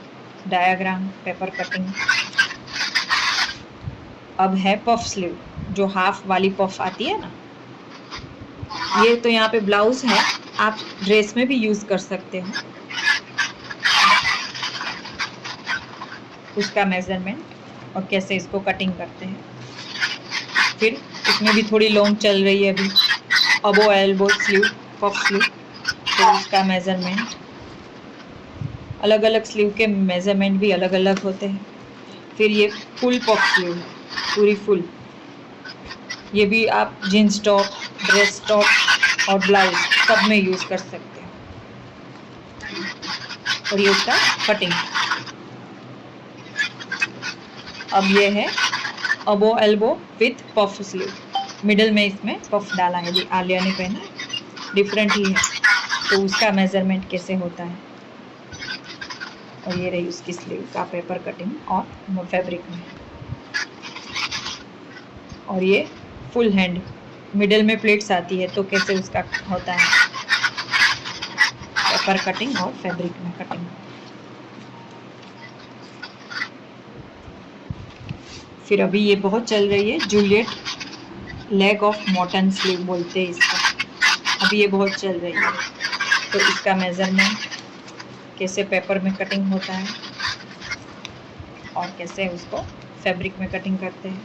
डायग्राम, पेपर कटिंग। अब है पफ स्लीव, जो हाफ वाली पफ आती है ना, ये तो यहाँ पे ब्लाउज है, आप ड्रेस में भी यूज कर सकते हो। उसका मेजरमेंट और कैसे इसको कटिंग करते हैं। फिर इसमें भी थोड़ी लॉन्ग चल रही है अभी, अबो एल्बो स्लीव, पफ स्लीव, तो उसका मेजरमेंट, अलग अलग स्लीव के मेजरमेंट भी अलग अलग होते हैं। फिर ये फुल पफ स्लीव है, पूरी फुल, ये भी आप जीन्स टॉप, ड्रेस टॉप और ब्लाउज सब में यूज कर सकते हैं। और ये उसका कटिंग। अब ये है above elbow with puff sleeve, middle में इसमें पफ डाला है, आलिया ने पहना, डिफरेंट ही है, तो उसका मेजरमेंट कैसे होता है। और ये रही उसकी स्लीव का पेपर कटिंग और फैब्रिक में। और ये फुल हैंड, मिडल में प्लेट्स आती है, तो कैसे उसका होता है पेपर कटिंग और फैब्रिक में कटिंग। फिर अभी ये बहुत चल रही है Juliet leg of Morton sleeve बोलते हैं इसको, अभी ये बहुत चल रही है, तो इसका मेजरमेंट, कैसे पेपर में कटिंग होता है और कैसे उसको फैब्रिक में कटिंग करते हैं।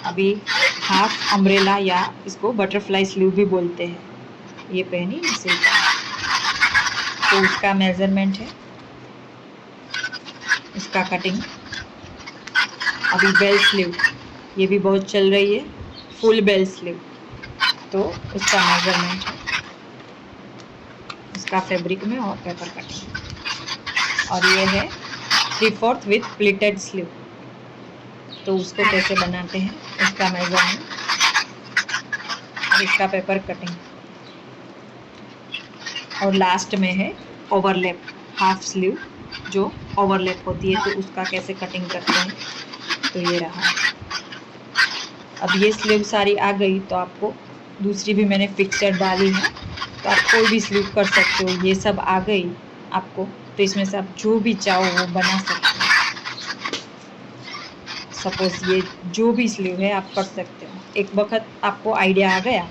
अभी हाफ अम्ब्रेला या इसको बटरफ्लाई स्लीव भी बोलते हैं, ये पहनी इसे, तो उसका मेजरमेंट है, इसका कटिंग। अभी बेल स्लीव, ये भी बहुत चल रही है, फुल बेल स्लीव, तो उसका मेजरमेंट है, उसका फैब्रिक में और पेपर कटिंग। और ये है 3/4 विथ प्लीटेड स्लीव, तो उसको कैसे बनाते हैं, इसका मेजरमेंट और इसका पेपर कटिंग। और लास्ट में है ओवरलैप हाफ स्लीव, जो ओवरलैप होती है, तो उसका कैसे कटिंग करते हैं, तो ये रहा। अब ये स्लीव सारी आ गई, तो आपको दूसरी भी मैंने पिक्चर डाली है, तो आप कोई भी स्लीव कर सकते हो। ये सब आ गई आपको, तो इसमें से आप जो भी चाहो वो बना सकते हो। सपोज ये जो भी स्लीव है आप कर सकते हो, एक वक्त आपको आइडिया आ गया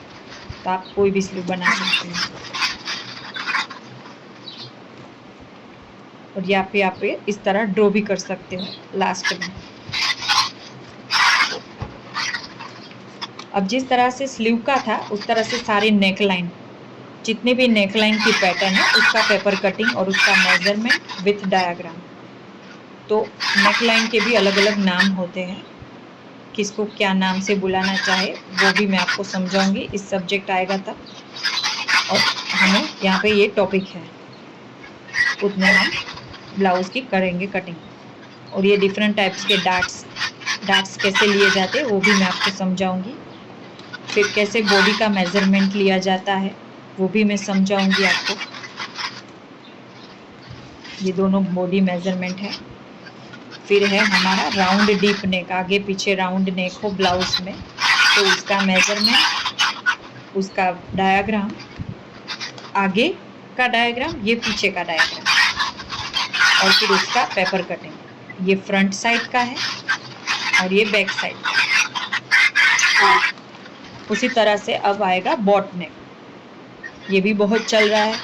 तो आप कोई भी स्लीव बना सकते हो। और यहाँ पे इस तरह ड्रॉ भी कर सकते हो लास्ट में। अब जिस तरह से स्लीव का था उस तरह से सारे नेक लाइन, जितने भी नेक लाइन की पैटर्न है, उसका पेपर कटिंग और उसका मेजरमेंट विथ डायग्राम। तो नेक लाइन के भी अलग अलग नाम होते हैं, किसको क्या नाम से बुलाना चाहे वो भी मैं आपको समझाऊंगी, इस सब्जेक्ट आएगा तब। और हमें यहाँ पे ये टॉपिक है, उतने हम ब्लाउज की करेंगे कटिंग। और ये डिफरेंट टाइप्स के डार्ट्स कैसे लिए जाते हैं वो भी मैं आपको समझाऊंगी। फिर कैसे बॉडी का मेजरमेंट लिया जाता है वो भी मैं समझाऊंगी आपको। ये दोनों बॉडी मेजरमेंट है। फिर है हमारा राउंड डीप नेक, आगे पीछे राउंड नेक हो ब्लाउज में, तो उसका मेजरमेंट उसका डायग्राम, आगे का डायग्राम, ये पीछे का डायग्राम, और फिर उसका पेपर कटिंग। ये फ्रंट साइड का है और ये बैक साइड का। उसी तरह से अब आएगा बॉट नेक, ये भी बहुत चल रहा है।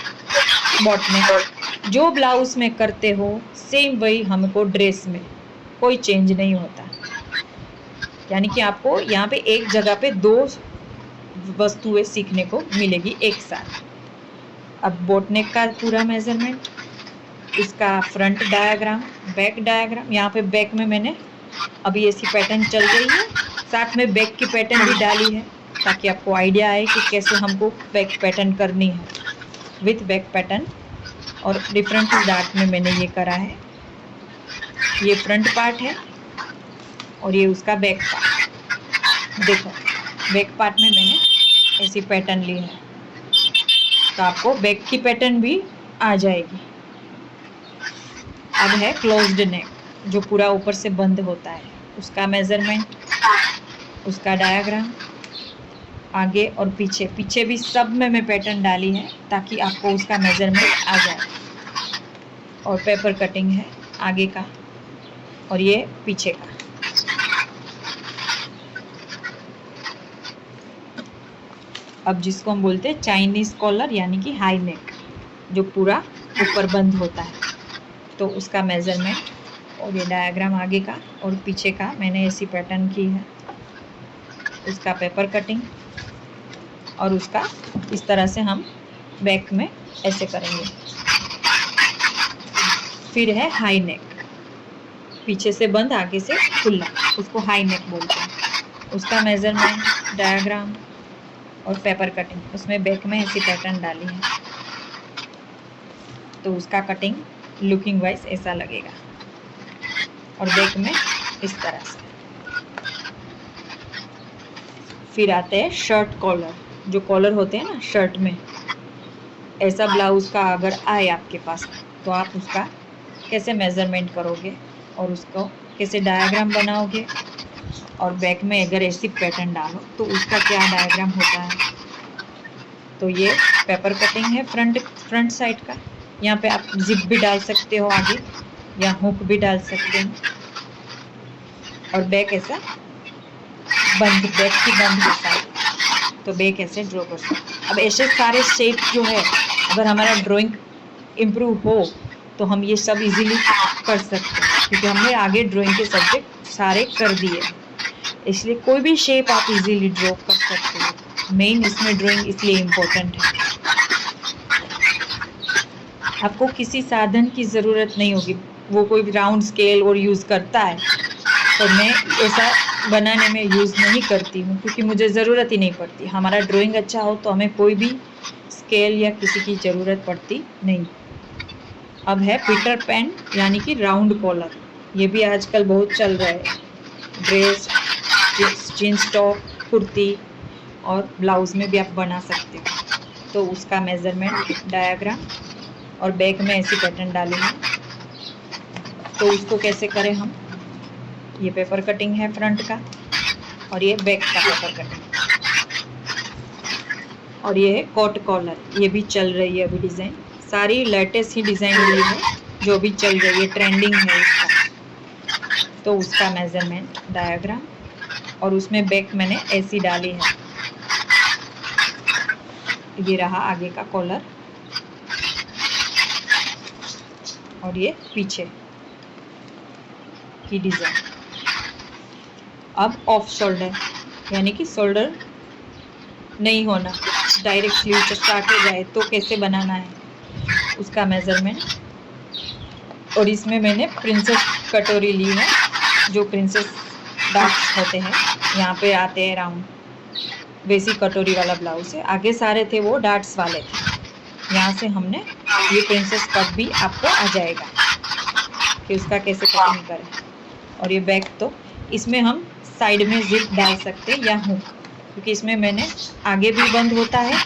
बॉट नेक जो ब्लाउज में करते हो सेम वही हमको ड्रेस में, कोई चेंज नहीं होता। यानी कि आपको यहाँ पे एक जगह पे दो वस्तुएं सीखने को मिलेगी एक साथ। अब बोट नेक का पूरा मेजरमेंट, इसका फ्रंट डायग्राम, बैक डायग्राम। यहाँ पे बैक में मैंने अभी ऐसी पैटर्न चल रही है, साथ में बैक की पैटर्न भी डाली है ताकि आपको आइडिया आए कि कैसे हमको बैक पैटर्न करनी है विथ बैक पैटर्न। और डिफरेंट डार्ट में मैंने ये करा है। ये फ्रंट पार्ट है और ये उसका बैक पार्ट। देखो बैक पार्ट में मैंने ऐसी पैटर्न ली है, तो आपको बैक की पैटर्न भी आ जाएगी। अब है क्लोज्ड नेक, जो पूरा ऊपर से बंद होता है, उसका मेजरमेंट, उसका डायग्राम, आगे और पीछे, पीछे भी सब में मैं पैटर्न डाली है ताकि आपको उसका मेजरमेंट आ जाए। और पेपर कटिंग है आगे का और ये पीछे का। अब जिसको हम बोलते हैं चाइनीज कॉलर यानी कि हाई नेक, जो पूरा ऊपर बंद होता है, तो उसका मेजरमेंट और ये डायग्राम आगे का और पीछे का मैंने ऐसी पैटर्न की है। उसका पेपर कटिंग और उसका इस तरह से हम बैक में ऐसे करेंगे। फिर है हाई नेक, पीछे से बंद आगे से खुला, उसको हाई नेक बोलते हैं। उसका मेजरमेंट, डायग्राम और पेपर कटिंग, उसमें बैक में ऐसी पैटर्न डाली है, तो उसका कटिंग लुकिंग वाइज ऐसा लगेगा और बैक में इस तरह से। फिर आते हैं शर्ट कॉलर, जो कॉलर होते हैं ना शर्ट में, ऐसा ब्लाउज का अगर आए आपके पास तो आप उसका कैसे मेजरमेंट करोगे और उसको कैसे डायग्राम बनाओगे, और बैक में अगर ऐसी पैटर्न डालो तो उसका क्या डायग्राम होता है। तो ये पेपर कटिंग है फ्रंट साइड का। यहाँ पे आप जिप भी डाल सकते हो आगे, या हुक भी डाल सकते हो, और बैक ऐसा बंद, बैक की बंद होता है, तो बैक ऐसे ड्रॉ कर सकते हैं। अब ऐसे सारे शेप जो है, अगर हमारा ड्राइंग इम्प्रूव हो तो हम ये सब इजीली कर सकते हैं, क्योंकि हमने आगे ड्राइंग के सब्जेक्ट सारे कर दिए, इसलिए कोई भी शेप आप इजीली ड्रॉ कर सकते हो। मेन इसमें ड्राइंग इसलिए इम्पोर्टेंट है। आपको किसी साधन की ज़रूरत नहीं होगी, वो कोई राउंड स्केल और यूज़ करता है, तो मैं ऐसा बनाने में यूज़ नहीं करती हूँ क्योंकि मुझे ज़रूरत ही नहीं पड़ती। हमारा ड्राइंग अच्छा हो तो हमें कोई भी स्केल या किसी की ज़रूरत पड़ती नहीं। अब है पीटर पैन यानी कि राउंड कॉलर, ये भी आजकल बहुत चल रहा है। ड्रेस, जीन्स टॉप, कुर्ती और ब्लाउज़ में भी आप बना सकते हो। तो उसका मेज़रमेंट, डायग्राम और बैक में ऐसी पैटर्न डालेंगे। तो उसको कैसे करें हम, ये पेपर कटिंग है फ्रंट का और ये बैक का पेपर कटिंग, और ये है कोट कॉलर, ये भी चल रही है अभी डिज़ाइन, सारी लेटेस्ट ही डिज़ाइन ली है जो भी चल रही है, ट्रेंडिंग है इसका। तो उसका मेज़रमेंट, डायग्राम और उसमें बैक मैंने ऐसी डाली है। ये रहा आगे का कॉलर और ये पीछे की डिज़ाइन। अब ऑफ शोल्डर यानी कि शोल्डर नहीं होना, डायरेक्ट स्लीव स्टार्ट हो जाए तो कैसे बनाना है, उसका मेज़रमेंट। और इसमें मैंने प्रिंसेस कटोरी ली है, जो प्रिंसेस डार्ट्स होते हैं, यहाँ पे आते हैं राउंड, वैसी कटोरी वाला ब्लाउज है। आगे सारे थे वो डार्ट्स वाले थे, यहाँ से हमने ये प्रिंसेस कट भी आपको आ जाएगा कि उसका कैसे कटिंग करें। और ये बैक, तो इसमें हम साइड में जिप डाल सकते हैं या हुक, क्योंकि इसमें मैंने आगे भी बंद होता है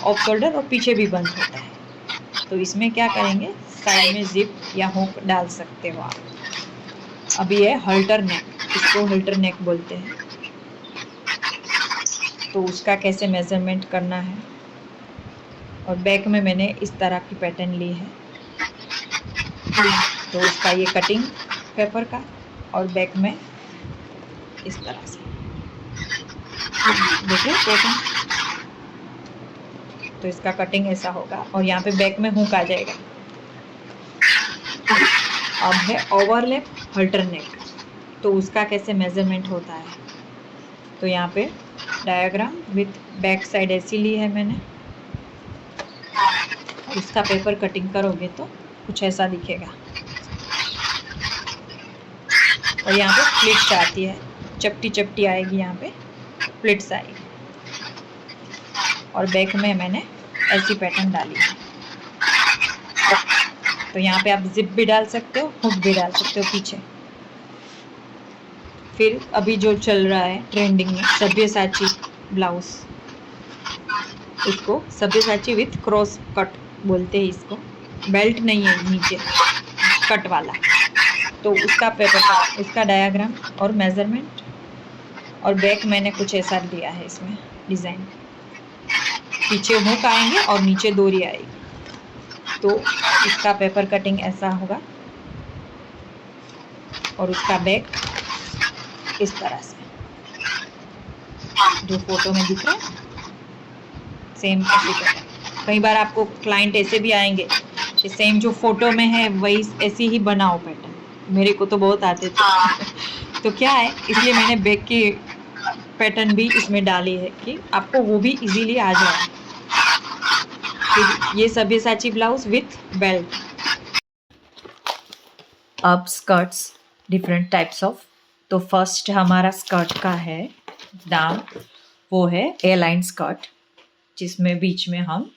ऑफ शोल्डर और पीछे भी बंद होता है, तो इसमें क्या करेंगे, साइड में जिप या हुक डाल सकते हो आप। अब ये हल्टर नेक, इसको हल्टर नेक बोलते हैं। तो उसका कैसे मेज़रमेंट करना है। और बैक में मैंने इस तरह की पैटर्न ली है, तो उसका ये कटिंग पेपर का, और बैक में इस तरह से देखिए पैटर्न। तो इसका कटिंग ऐसा होगा और यहाँ पे बैक में हुक आ जाएगा। अब है ओवरलैप हल्टर नेक, तो उसका कैसे मेज़रमेंट होता है। तो यहाँ पे डायग्राम विथ बैक साइड ऐसी ली है मैंने। इसका पेपर कटिंग करोगे तो कुछ ऐसा दिखेगा। और यहाँ पे प्लिट्स आती है, चपटी चपटी आएगी, यहाँ पे प्लिट्स आएगी। और बैक में मैंने ऐसी पैटर्न डाली है। तो यहाँ पे आप जिप भी डाल सकते हो, हुक भी डाल सकते हो पीछे। फिर अभी जो चल रहा है ट्रेंडिंग में, सब्यसाची ब्लाउज, इसको सब्यसाची विथ क्रॉस कट बोलते हैं इसको। बेल्ट नहीं है नीचे, कट वाला। तो उसका पेपर का, उसका डायग्राम और मेजरमेंट, और बैक मैंने कुछ ऐसा दिया है इसमें डिज़ाइन। पीछे हुक आएंगे और नीचे डोरी आएगी। तो इसका पेपर कटिंग ऐसा होगा और उसका बैक इस तरह से, जो फोटो में दिख रहा है सेम ऐसी पैटर्न। कई बार आपको क्लाइंट ऐसे भी आएंगे कि सेम जो फोटो में है वही ऐसी ही बनाओ पैटर्न। मेरे को तो बहुत आते थे। तो क्या है, इसलिए मैंने बैक की पैटर्न भी इसमें डाली है कि आपको वो भी इजीली आ जाए। फिर ये सब्यसाची ब्लाउज विथ बेल्ट। अब स्कर्ट्स डिफरेंट टाइप्स ऑफ। तो फर्स्ट हमारा स्कर्ट का है नाम, वो है ए लाइन स्कर्ट, जिसमें बीच में हम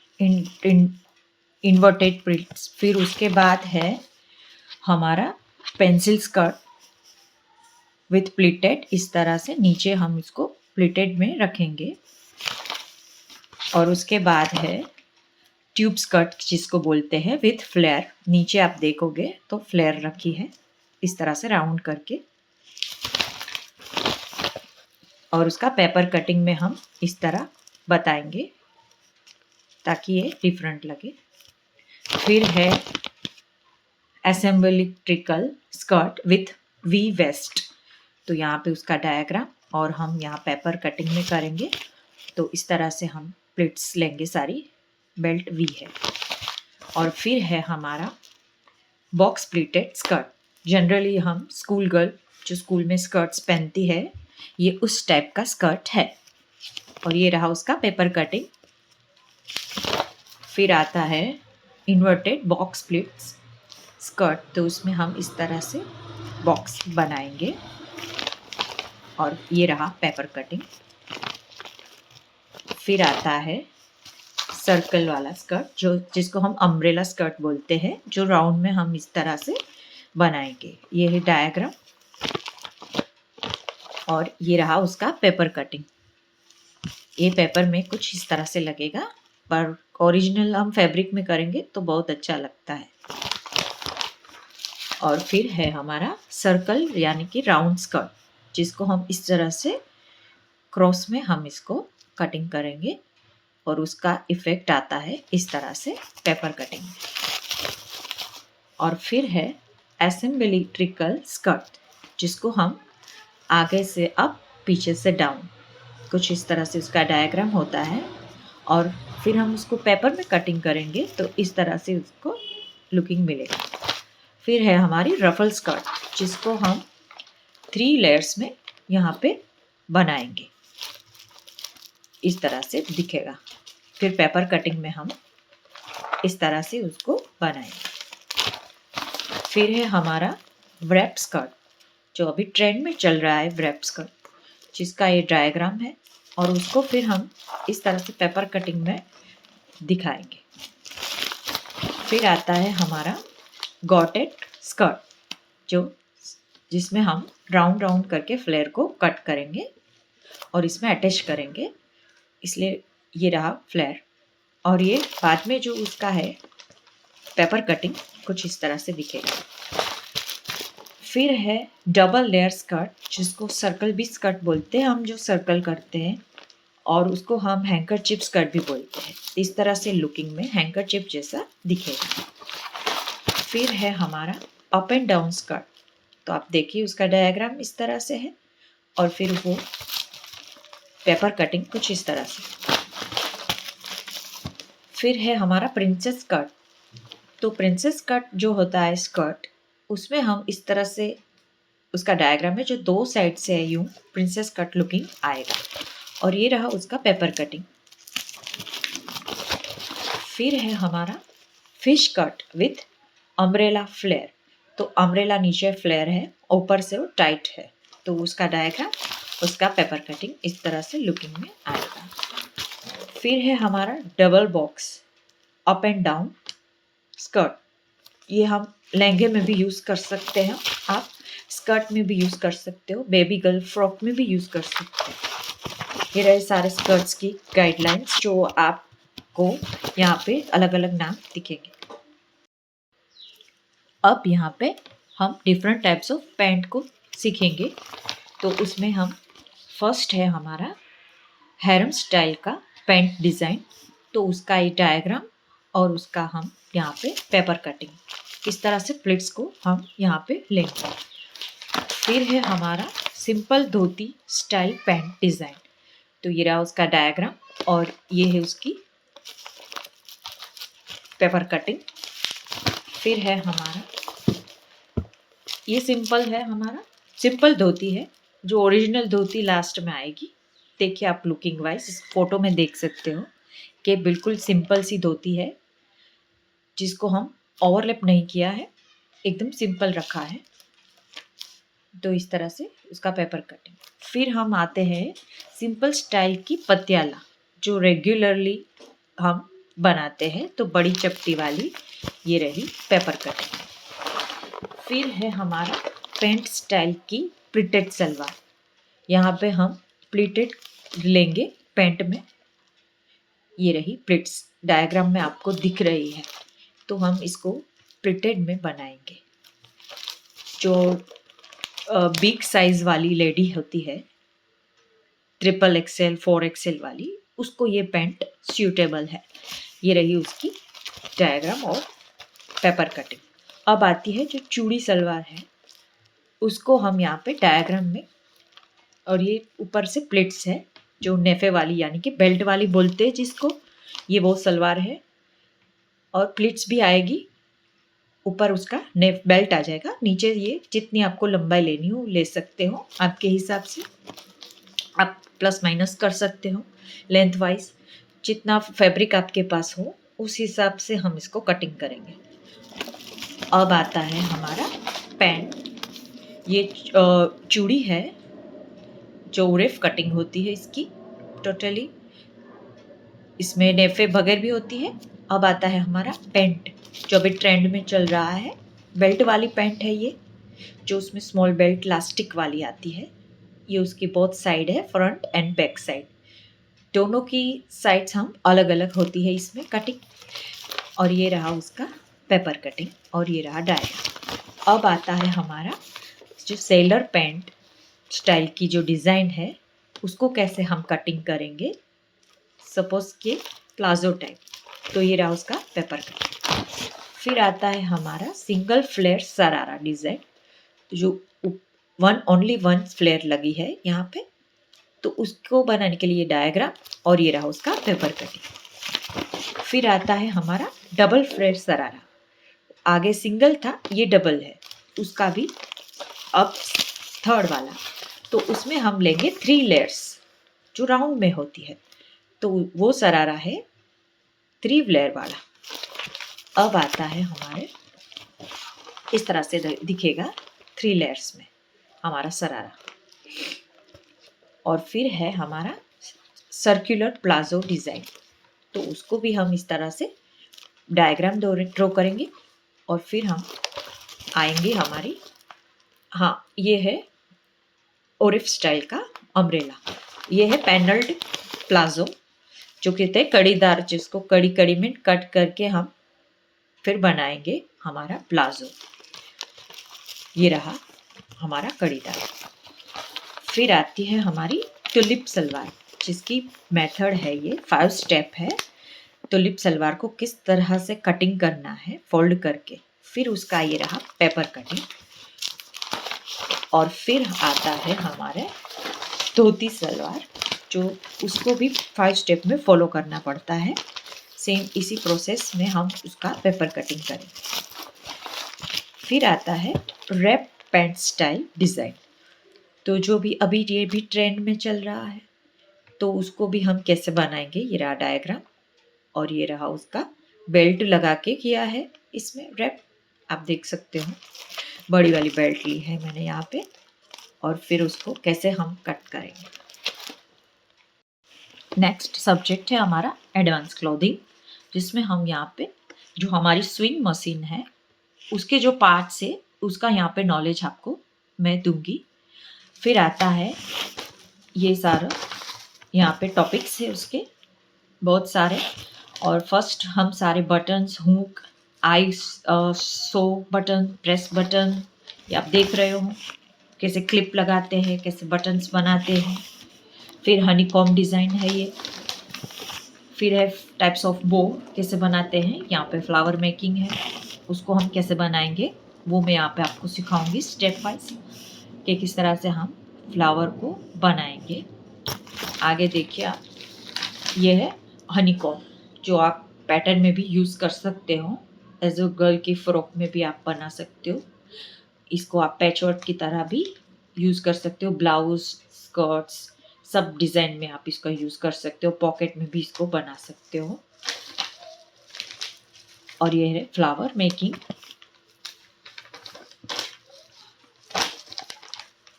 इन्वर्टेड प्रिंट्स। फिर उसके बाद है हमारा पेंसिल स्कर्ट विथ प्लीटेड, इस तरह से नीचे हम इसको प्लीटेड में रखेंगे। और उसके बाद है ट्यूब स्कर्ट, जिसको बोलते हैं विथ फ्लेयर। नीचे आप देखोगे तो फ्लेयर रखी है इस तरह से राउंड करके। और उसका पेपर कटिंग में हम इस तरह बताएंगे ताकि ये डिफरेंट लगे। फिर है असेंबलिट्रिकल स्कर्ट विथ वी वेस्ट। तो यहाँ पे उसका डायग्राम और हम यहाँ पेपर कटिंग में करेंगे। तो इस तरह से हम प्लेट्स लेंगे सारी, बेल्ट वी है। और फिर है हमारा बॉक्स प्लीटेड स्कर्ट। जनरली हम स्कूल गर्ल जो स्कूल में स्कर्ट्स पहनती है, ये उस टाइप का स्कर्ट है। और ये रहा उसका पेपर कटिंग। फिर आता है इन्वर्टेड बॉक्स प्लीट्स स्कर्ट। तो उसमें हम इस तरह से बॉक्स बनाएंगे। और ये रहा पेपर कटिंग। फिर आता है सर्कल वाला स्कर्ट, जो जिसको हम अम्ब्रेला स्कर्ट बोलते हैं, जो राउंड में हम इस तरह से बनाएंगे। ये है डायग्राम और ये रहा उसका पेपर कटिंग। ये पेपर में कुछ इस तरह से लगेगा, पर ओरिजिनल हम फैब्रिक में करेंगे तो बहुत अच्छा लगता है। और फिर है हमारा सर्कल यानी कि राउंड स्कर्ट, जिसको हम इस तरह से क्रॉस में हम इसको कटिंग करेंगे और उसका इफेक्ट आता है इस तरह से पेपर कटिंग। और फिर है असेंबलिट्रिकल स्कर्ट, जिसको हम आगे से अप पीछे से डाउन, कुछ इस तरह से उसका डायग्राम होता है। और फिर हम उसको पेपर में कटिंग करेंगे तो इस तरह से उसको लुकिंग मिलेगा। फिर है हमारी रफल स्कर्ट, जिसको हम 3 लेयर्स में यहाँ पे बनाएंगे, इस तरह से दिखेगा। फिर पेपर कटिंग में हम इस तरह से उसको बनाएंगे। फिर है हमारा व्रैप स्कर्ट, जो अभी ट्रेंड में चल रहा है, व्रैप स्कर्ट, जिसका ये डायग्राम है। और उसको फिर हम इस तरह से पेपर कटिंग में दिखाएंगे। फिर आता है हमारा गॉटेड स्कर्ट, जिसमें हम राउंड राउंड करके फ्लेयर को कट करेंगे और इसमें अटैच करेंगे, इसलिए ये रहा फ्लेयर। और ये बाद में जो उसका है पेपर कटिंग कुछ इस तरह से दिखेगा। फिर है डबल लेयर स्कर्ट, जिसको सर्कल भी स्कर्ट बोलते हैं हम, जो सर्कल करते हैं। और उसको हम हैंकरचीफ स्कर्ट भी बोलते हैं। इस तरह से लुकिंग में हैंकरचीफ जैसा दिखेगा। फिर है हमारा अप एंड डाउन स्कर्ट। तो आप देखिए उसका डायग्राम इस तरह से है और फिर वो पेपर कटिंग कुछ इस तरह से। फिर है हमारा प्रिंसेस कट। तो प्रिंसेस कट जो होता है स्कर्ट, उसमें हम इस तरह से उसका डायग्राम है जो दो साइड से है यूं प्रिंसेस कट लुकिंग आएगा। और ये रहा उसका पेपर कटिंग। फिर है हमारा fish cut with umbrella flare. तो अम्ब्रेला नीचे फ्लेयर है, ऊपर से वो टाइट है। तो उसका डायग्राम, उसका पेपर कटिंग इस तरह से लुकिंग में आएगा। फिर है हमारा double box up and down skirt. ये हम लहंगे में भी यूज़ कर सकते हैं, आप स्कर्ट में भी यूज़ कर सकते हो, बेबी गर्ल फ्रॉक में भी यूज़ कर सकते हो। ये रहे सारे स्कर्ट्स की गाइडलाइंस जो आपको यहाँ पे अलग अलग नाम दिखेंगे। अब यहाँ पे हम डिफरेंट टाइप्स ऑफ पैंट को सीखेंगे। तो उसमें हम फर्स्ट है हमारा हैरम स्टाइल का पैंट डिज़ाइन। तो उसका ये डायग्राम और उसका हम यहाँ पे पेपर कटिंग इस तरह से प्लेट्स को हम यहाँ पे लेंगे। फिर है हमारा सिंपल धोती स्टाइल पैंट डिज़ाइन। तो ये रहा उसका डायग्राम और ये है उसकी पेपर कटिंग। फिर है हमारा ये सिंपल है, हमारा सिंपल धोती है जो ओरिजिनल धोती लास्ट में आएगी। देखिए आप लुकिंग वाइज इस फोटो में देख सकते हो कि बिल्कुल सिंपल सी धोती है जिसको हम ओवरलैप नहीं किया है, एकदम सिंपल रखा है। तो इस तरह से उसका पेपर कटिंग। फिर हम आते हैं सिंपल स्टाइल की पतियाला जो रेगुलरली हम बनाते हैं। तो बड़ी चपटी वाली ये रही पेपर कटिंग। फिर है हमारा पैंट स्टाइल की प्लीटेड सलवार। यहाँ पे हम प्लीटेड लेंगे पैंट में। ये रही प्लीट्स डायग्राम में आपको दिख रही है। तो हम इसको प्लीटेड में बनाएंगे। जो बिग साइज वाली लेडी होती है, ट्रिपल एक्सेल 4XL वाली, उसको ये पैंट सूटेबल है। ये रही उसकी डायग्राम और पेपर कटिंग। अब आती है जो चूड़ी सलवार है, उसको हम यहाँ पे डायग्राम में, और ये ऊपर से प्लेट्स है जो नेफे वाली यानी कि बेल्ट वाली बोलते हैं जिसको, ये वो सलवार है और प्लेट्स भी आएगी। ऊपर उसका नेफ बेल्ट आ जाएगा, नीचे ये जितनी आपको लंबाई लेनी हो ले सकते हो आपके हिसाब से। आप प्लस माइनस कर सकते हो लेंथ वाइज, जितना फैब्रिक आपके पास हो उस हिसाब से हम इसको कटिंग करेंगे। अब आता है हमारा पैंट। ये चूड़ी है जो उरेफ कटिंग होती है इसकी टोटली, इसमें नेफे बगैर भी होती है। अब आता है हमारा पैंट जो अभी ट्रेंड में चल रहा है, बेल्ट वाली पैंट है ये, जो उसमें स्मॉल बेल्ट लास्टिक वाली आती है। ये उसकी बोथ साइड है, फ्रंट एंड बैक साइड, दोनों की साइड्स हम अलग अलग होती है इसमें कटिंग। और ये रहा उसका पेपर कटिंग और ये रहा डायग्राम। अब आता है हमारा जो सेलर पैंट स्टाइल की जो डिज़ाइन है उसको कैसे हम कटिंग करेंगे। सपोज के प्लाजो टाइप, तो ये रहा उसका पेपर कटिंग। फिर आता है हमारा सिंगल फ्लेयर सरारा डिज़ाइन, जो ओनली वन फ्लेयर लगी है यहाँ पे। तो उसको बनाने के लिए डायग्राम और ये रहा उसका पेपर कटिंग। फिर आता है हमारा डबल फ्लेयर सरारा, आगे सिंगल था ये डबल है, उसका भी अब थर्ड वाला। तो उसमें हम लेंगे 3 लेयर्स जो राउंड में होती है। तो वो सरारा है 3 लेयर वाला। अब आता है हमारे इस तरह से दिखेगा 3 लेयर्स में हमारा सरारा। और फिर है हमारा सर्कुलर प्लाजो डिज़ाइन, तो उसको भी हम इस तरह से डायग्राम ड्रॉ करेंगे। और फिर हम आएंगे हमारी, हाँ ये है ओरिफ स्टाइल का अम्ब्रेला। ये है पैनल्ड प्लाजो जो कहते हैं कड़ीदार, जिसको कड़ी कड़ी में कट करके हम फिर बनाएंगे हमारा प्लाजो। ये रहा हमारा कड़ीदार। फिर आती है हमारी ट्यूलिप सलवार। जिसकी मेथड है ये 5 स्टेप है। तुलिप सलवार को किस तरह से कटिंग करना है फोल्ड करके, फिर उसका ये रहा पेपर कटिंग, और फिर आता है हमारे धोती सलवार, जो उसको भी 5 स्टेप में फॉलो करना पड़ता है। सेम इसी प्रोसेस में हम उसका पेपर कटिंग करेंगे। फिर आता है रैप पैंट स्टाइल डिज़ाइन, तो जो भी अभी ये भी ट्रेंड में चल रहा है, तो उसको भी हम कैसे बनाएंगे, ये रहा डायग्राम, और ये रहा उसका बेल्ट लगा के किया है इसमें रैप, आप देख सकते हो। बड़ी वाली बेल्ट ली है मैंने यहाँ पे, और फिर उसको कैसे हम कट करेंगे। नेक्स्ट सब्जेक्ट है हमारा एडवांस क्लोथिंग, जिसमें हम यहाँ पे जो हमारी स्विंग मशीन है उसके जो पार्ट्स है उसका यहाँ पे नॉलेज आपको मैं दूंगी। फिर आता है ये सारा, यहाँ पे टॉपिक्स है उसके बहुत सारे, और फर्स्ट हम सारे बटन्स, हुक, आई सो बटन, प्रेस बटन, ये आप देख रहे हो कैसे क्लिप लगाते हैं, कैसे बटन्स बनाते हैं। फिर हनीकॉम्ब डिज़ाइन है ये। फिर है टाइप्स ऑफ बो कैसे बनाते हैं, यहाँ पे फ्लावर मेकिंग है, उसको हम कैसे बनाएंगे वो मैं यहाँ पे आपको सिखाऊंगी स्टेप वाइज कि किस तरह से हम फ्लावर को बनाएंगे। आगे देखिए आप, ये है हनीकॉम्ब, जो आप पैटर्न में भी यूज़ कर सकते हो, एज अ गर्ल की फ्रॉक में भी आप बना सकते हो। इसको आप पैचवर्क की तरह भी यूज़ कर सकते हो, ब्लाउज, स्कर्ट्स, सब डिज़ाइन में आप इसका यूज़ कर सकते हो, पॉकेट में भी इसको बना सकते हो। और ये है फ्लावर मेकिंग,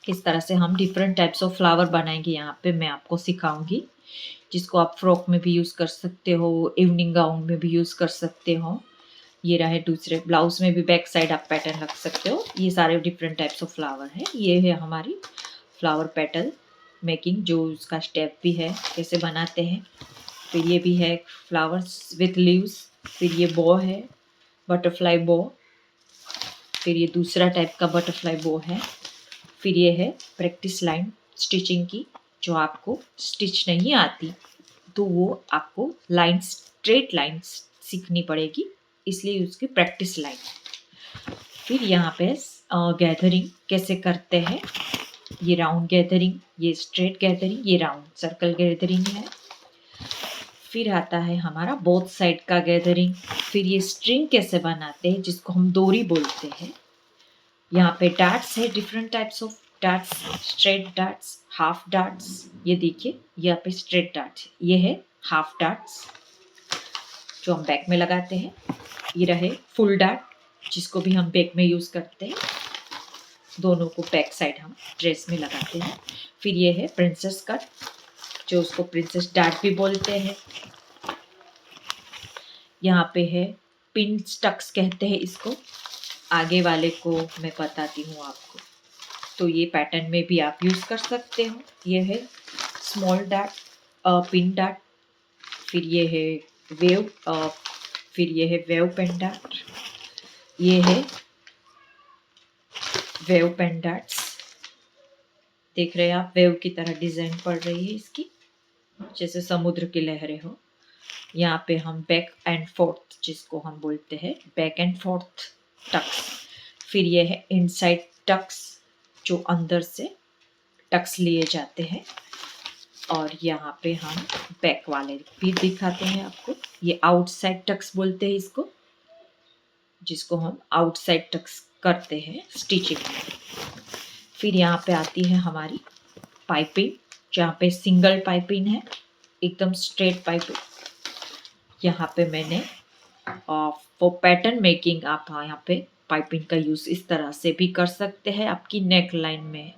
किस तरह से हम डिफरेंट टाइप्स ऑफ फ्लावर बनाएंगे यहाँ पे मैं आपको सिखाऊंगी, जिसको आप फ्रॉक में भी यूज़ कर सकते हो, इवनिंग गाउन में भी यूज़ कर सकते हो। ये रहे दूसरे, ब्लाउज में भी बैक साइड आप पैटर्न रख सकते हो। ये सारे डिफरेंट टाइप्स ऑफ फ्लावर है। ये है हमारी फ्लावर पेटल मेकिंग, जो उसका स्टेप भी है कैसे बनाते हैं। फिर ये भी है फ्लावर्स विथ लीव्स। फिर ये बो है, बटरफ्लाई बो। फिर ये दूसरा टाइप का बटरफ्लाई बो है। फिर ये है प्रैक्टिस लाइन स्टिचिंग की, जो आपको स्टिच नहीं आती तो वो आपको लाइन, स्ट्रेट लाइन सीखनी पड़ेगी, इसलिए उसकी प्रैक्टिस लाइन। फिर यहाँ पे गैदरिंग कैसे करते हैं, ये राउंड गैदरिंग, ये स्ट्रेट गैदरिंग, ये राउंड सर्कल गैदरिंग है। फिर आता है हमारा बोथ साइड का गैदरिंग। फिर ये स्ट्रिंग कैसे बनाते हैं, जिसको हम डोरी बोलते हैं। यहाँ पे डार्ट्स है, different types of darts, straight darts, half darts. ये देखिए यहाँ पे स्ट्रेट डार्ट्स, ये है हाफ डार्ट्स जो हम बैक में लगाते हैं। ये रहे फुल डार्ट, जिसको भी हम बैक में यूज़ करते हैं, दोनों को बैक साइड हम ड्रेस में लगाते हैं। फिर ये है प्रिंसेस कट, जो उसको प्रिंसेस डार्ट भी बोलते हैं। यहाँ पे है पिन स्टक्स कहते हैं इसको, आगे वाले को मैं बताती हूँ आपको। तो ये पैटर्न में भी आप यूज़ कर सकते हो। ये है स्मॉल डार्ट, पिन डार्ट। फिर ये है वेव, फिर ये है वेव पेन डार्ट। ये है वेव पेन डार्ट्स, देख रहे हैं आप, वेव की तरह डिज़ाइन पड़ रही है इसकी, जैसे समुद्र की लहरें हो। यहाँ पे हम बैक एंड फोर्थ, जिसको हम बोलते हैं बैक एंड फोर्थ टक्स। फिर ये है इनसाइड टक्स, जो अंदर से टक्स लिए जाते हैं। और यहाँ पे हम बैक वाले भी दिखाते हैं आपको, ये आउटसाइड टक्स बोलते हैं इसको, जिसको हम आउटसाइड टक्स करते हैं स्टिचिंग में। फिर यहाँ पे आती है हमारी पाइपिंग, जहाँ पे सिंगल पाइपिंग है, एकदम स्ट्रेट पाइपिंग। यहाँ पे मैंने फॉर पैटर्न मेकिंग आप यहाँ पे पाइपिंग का यूज़ इस तरह से भी कर सकते हैं। आपकी नेक लाइन में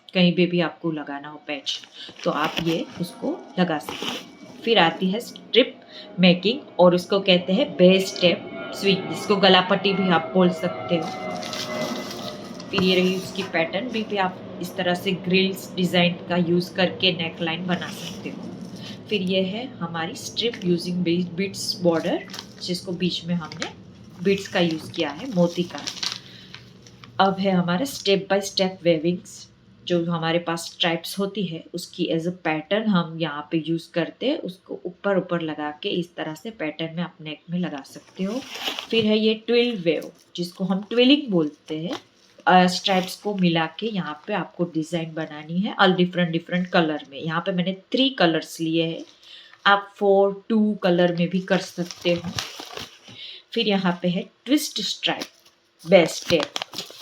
कहीं पे भी आपको लगाना हो पैच, तो आप ये उसको लगा सकते हैं। फिर आती है स्ट्रिप मेकिंग, और उसको कहते हैं बेस स्टेप स्विंग, जिसको गलापट्टी भी आप बोल सकते हो। फिर ये रही उसकी पैटर्न भी आप इस तरह से ग्रिल्स डिज़ाइन का यूज़ करके नेक लाइन बना सकते हो। फिर ये है हमारी स्ट्रिप यूजिंग बीट्स बॉर्डर, जिसको बीच में हमने बीट्स का यूज़ किया है, मोती का। अब है हमारा स्टेप बाय स्टेप वेविंग्स, जो हमारे पास स्ट्राइप्स होती है उसकी एज अ पैटर्न हम यहाँ पे यूज़ करते हैं, उसको ऊपर ऊपर लगा के इस तरह से पैटर्न में अपने नेक में लगा सकते हो। फिर है ये ट्विल वेव, जिसको हम ट्विलिंग बोलते हैं। स्ट्राइप्स को मिला के यहाँ पे आपको डिज़ाइन बनानी है और डिफरेंट डिफरेंट कलर में। यहाँ पे मैंने 3 कलर्स लिए हैं, आप 4, 2 कलर में भी कर सकते हो। फिर यहाँ पे है ट्विस्ट स्ट्राइप बेस स्टेप,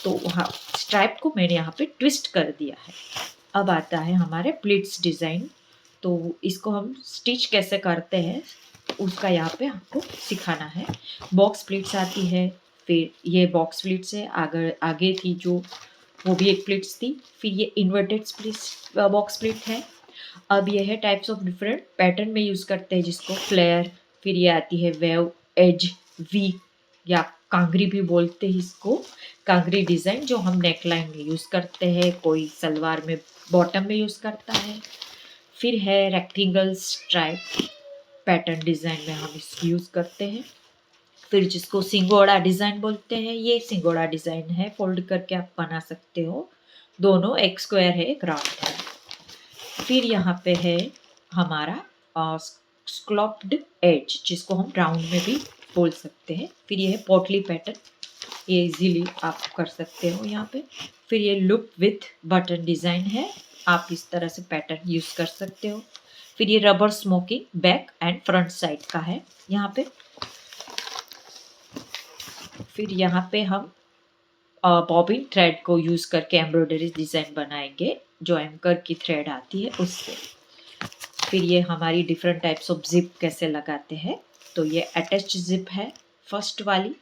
तो वहाँ स्ट्राइप को मैंने यहाँ पे ट्विस्ट कर दिया है। अब आता है हमारे प्लीट्स डिज़ाइन, तो इसको हम स्टिच कैसे करते हैं उसका यहाँ पे आपको सिखाना है। बॉक्स प्लीट्स आती है, फिर ये बॉक्स प्लीट्स है, आगे थी जो वो भी एक प्लीट्स थी, फिर ये इन्वर्टेड प्लीट्स बॉक्स प्लीट है। अब ये है टाइप्स ऑफ डिफरेंट पैटर्न में यूज़ करते हैं, जिसको फ्लेयर, फिर ये आती है वेव, एज, वी या कांगरी भी बोलते हैं इसको, कांगरी डिज़ाइन जो हम नेकलाइन में यूज़ करते हैं, कोई सलवार में बॉटम में यूज़ करता है। फिर है रेक्टेंगल स्ट्राइप पैटर्न डिज़ाइन में हम इसको यूज़ करते हैं। फिर जिसको सिंगोड़ा डिज़ाइन बोलते हैं, ये सिंगोड़ा डिज़ाइन है, फोल्ड करके आप बना सकते हो, दोनों एक स्क्वायर है एक राउंड है। फिर यहाँ पे है हमारा स्क्लॉप्ड एज, जिसको हम राउंड में भी बोल सकते हैं। फिर ये है पोटली पैटर्न, ये इजीली आप कर सकते हो यहाँ पे। फिर ये लुप विथ बटन डिज़ाइन है, आप इस तरह से पैटर्न यूज़ कर सकते हो। फिर ये rubber smoking back and front side का है यहाँ पे। फिर यहाँ पे हम बॉबिन थ्रेड को यूज़ करके एम्ब्रॉयडरी डिज़ाइन बनाएंगे, जो एंकर की थ्रेड आती है उससे। फिर ये हमारी डिफरेंट टाइप्स ऑफ जिप कैसे लगाते हैं, तो ये अटैच जिप है फर्स्ट वाली,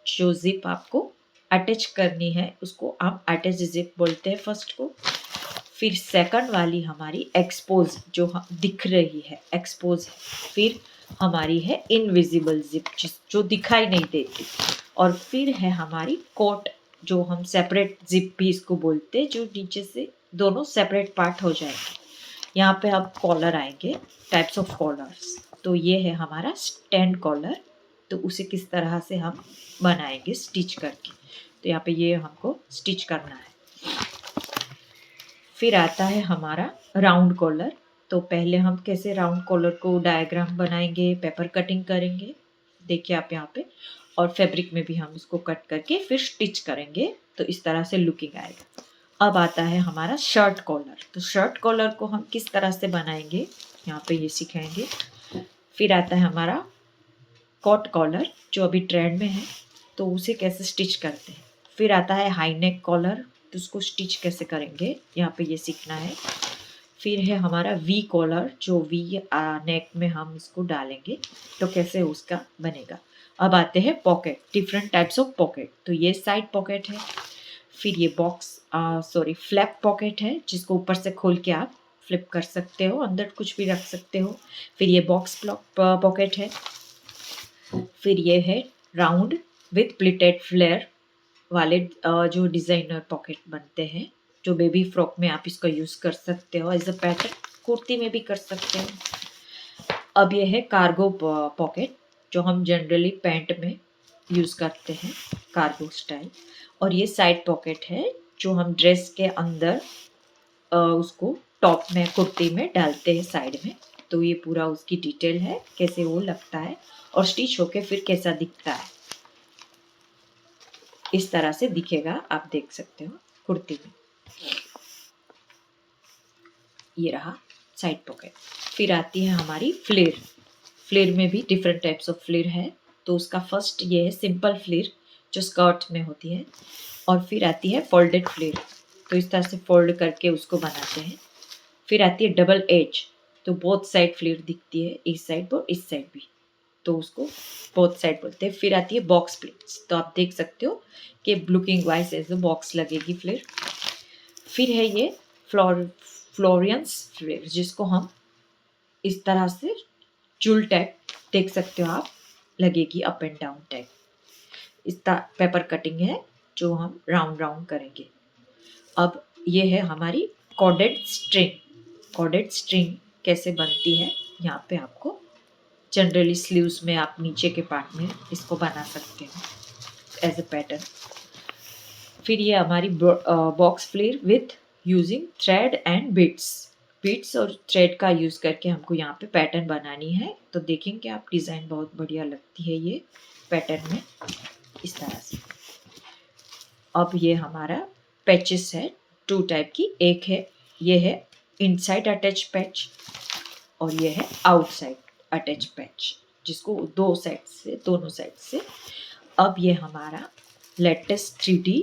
जो जिप आपको अटैच करनी है उसको हम अटैच जिप बोलते हैं फर्स्ट को। फिर सेकंड वाली हमारी एक्सपोज, जो दिख रही है एक्सपोज है। फिर हमारी है इनविजिबल जिप, जो दिखाई नहीं देती। और फिर है हमारी कोट, जो हम सेपरेट जिप भी इसको बोलते हैं, जो नीचे से दोनों सेपरेट पार्ट हो जाएंगे। यहाँ पे अब कॉलर आएंगे, टाइप्स ऑफ कॉलर्स। तो ये है हमारा स्टैंड कॉलर, तो उसे किस तरह से हम बनाएंगे स्टिच करके, तो यहाँ पे ये हमको स्टिच करना है। फिर आता है हमारा राउंड कॉलर, तो पहले हम कैसे राउंड कॉलर को डायग्राम बनाएंगे, पेपर कटिंग करेंगे, देखिए आप यहाँ पे, और फैब्रिक में भी हम उसको कट करके फिर स्टिच करेंगे, तो इस तरह से लुकिंग आएगा। अब आता है हमारा शर्ट कॉलर, तो शर्ट कॉलर को हम किस तरह से बनाएंगे यहाँ पे ये सिखाएंगे। फिर आता है हमारा कॉट कॉलर, जो अभी ट्रेंड में है, तो उसे कैसे स्टिच करते हैं। फिर आता है हाई नेक कॉलर, तो उसको स्टिच कैसे करेंगे यहाँ पे ये सीखना है। फिर है हमारा वी कॉलर, जो वी नेक में हम इसको डालेंगे, तो कैसे उसका बनेगा। अब आते हैं pocket, different types of pocket, तो ये साइड पॉकेट है। फिर ये फ्लैप पॉकेट है, जिसको ऊपर से खोल के आप फ्लिप कर सकते हो, अंदर कुछ भी रख सकते हो। फिर ये बॉक्स पॉकेट है। फिर ये है राउंड विथ प्लिटेड फ्लेयर वाले जो डिज़ाइनर पॉकेट बनते हैं, जो बेबी फ्रॉक में आप इसका यूज़ कर सकते हो, एज अ पैटर्न कुर्ती में भी कर सकते हो। अब ये है कार्गो पॉकेट, जो हम जनरली पैंट में यूज़ करते हैं, कार्गो स्टाइल। और ये साइड पॉकेट है, जो हम ड्रेस के अंदर उसको टॉप में कुर्ती में डालते हैं साइड में, तो ये पूरा उसकी डिटेल है, कैसे वो लगता है और स्टिच होके फिर कैसा दिखता है, इस तरह से दिखेगा, आप देख सकते हो कुर्ती में। ये रहा साइड पॉकेट। फिर आती है हमारी फ्लेयर, फ्लेयर में भी डिफरेंट टाइप्स ऑफ फ्लेयर है, तो उसका फर्स्ट ये है सिंपल फ्लेयर, जो स्कर्ट में होती है। और फिर आती है फोल्डेड फ्लेयर, तो इस तरह से फोल्ड करके उसको बनाते हैं। फिर आती है डबल एज, तो बोथ साइड फ्लेयर दिखती है, इस साइड और इस साइड भी, तो उसको बोथ साइड बोलते हैं। फिर आती है बॉक्स प्लेट्स, तो आप देख सकते हो कि लुकिंग वाइज एज बॉक्स लगेगी फ्लेयर। फिर है ये फ्लोरियंस फ्लेयर, जिसको हम इस तरह से चूल टाइप देख सकते हो आप, लगेगी अप एंड डाउन टाइप। इस पेपर कटिंग है, जो हम राउंड राउंड करेंगे। अब ये है हमारी कॉर्डेड स्ट्रिंग। कॉर्डेड स्ट्रिंग कैसे बनती है, यहाँ पे आपको जनरली स्लीव्स में आप नीचे के पार्ट में इसको बना सकते हो एज ए पैटर्न। फिर ये हमारी box flare with using thread and beads और थ्रेड का यूज़ करके हमको यहाँ पे पैटर्न बनानी है। तो देखेंगे आप, डिज़ाइन बहुत बढ़िया लगती है ये पैटर्न में, इस तरह से। अब ये हमारा पैचेस है 2 टाइप की, एक है ये है इनसाइड अटैच पैच और ये है आउटसाइड अटैच पैच, जिसको दोनों साइड से। अब ये हमारा लेटेस्ट 3D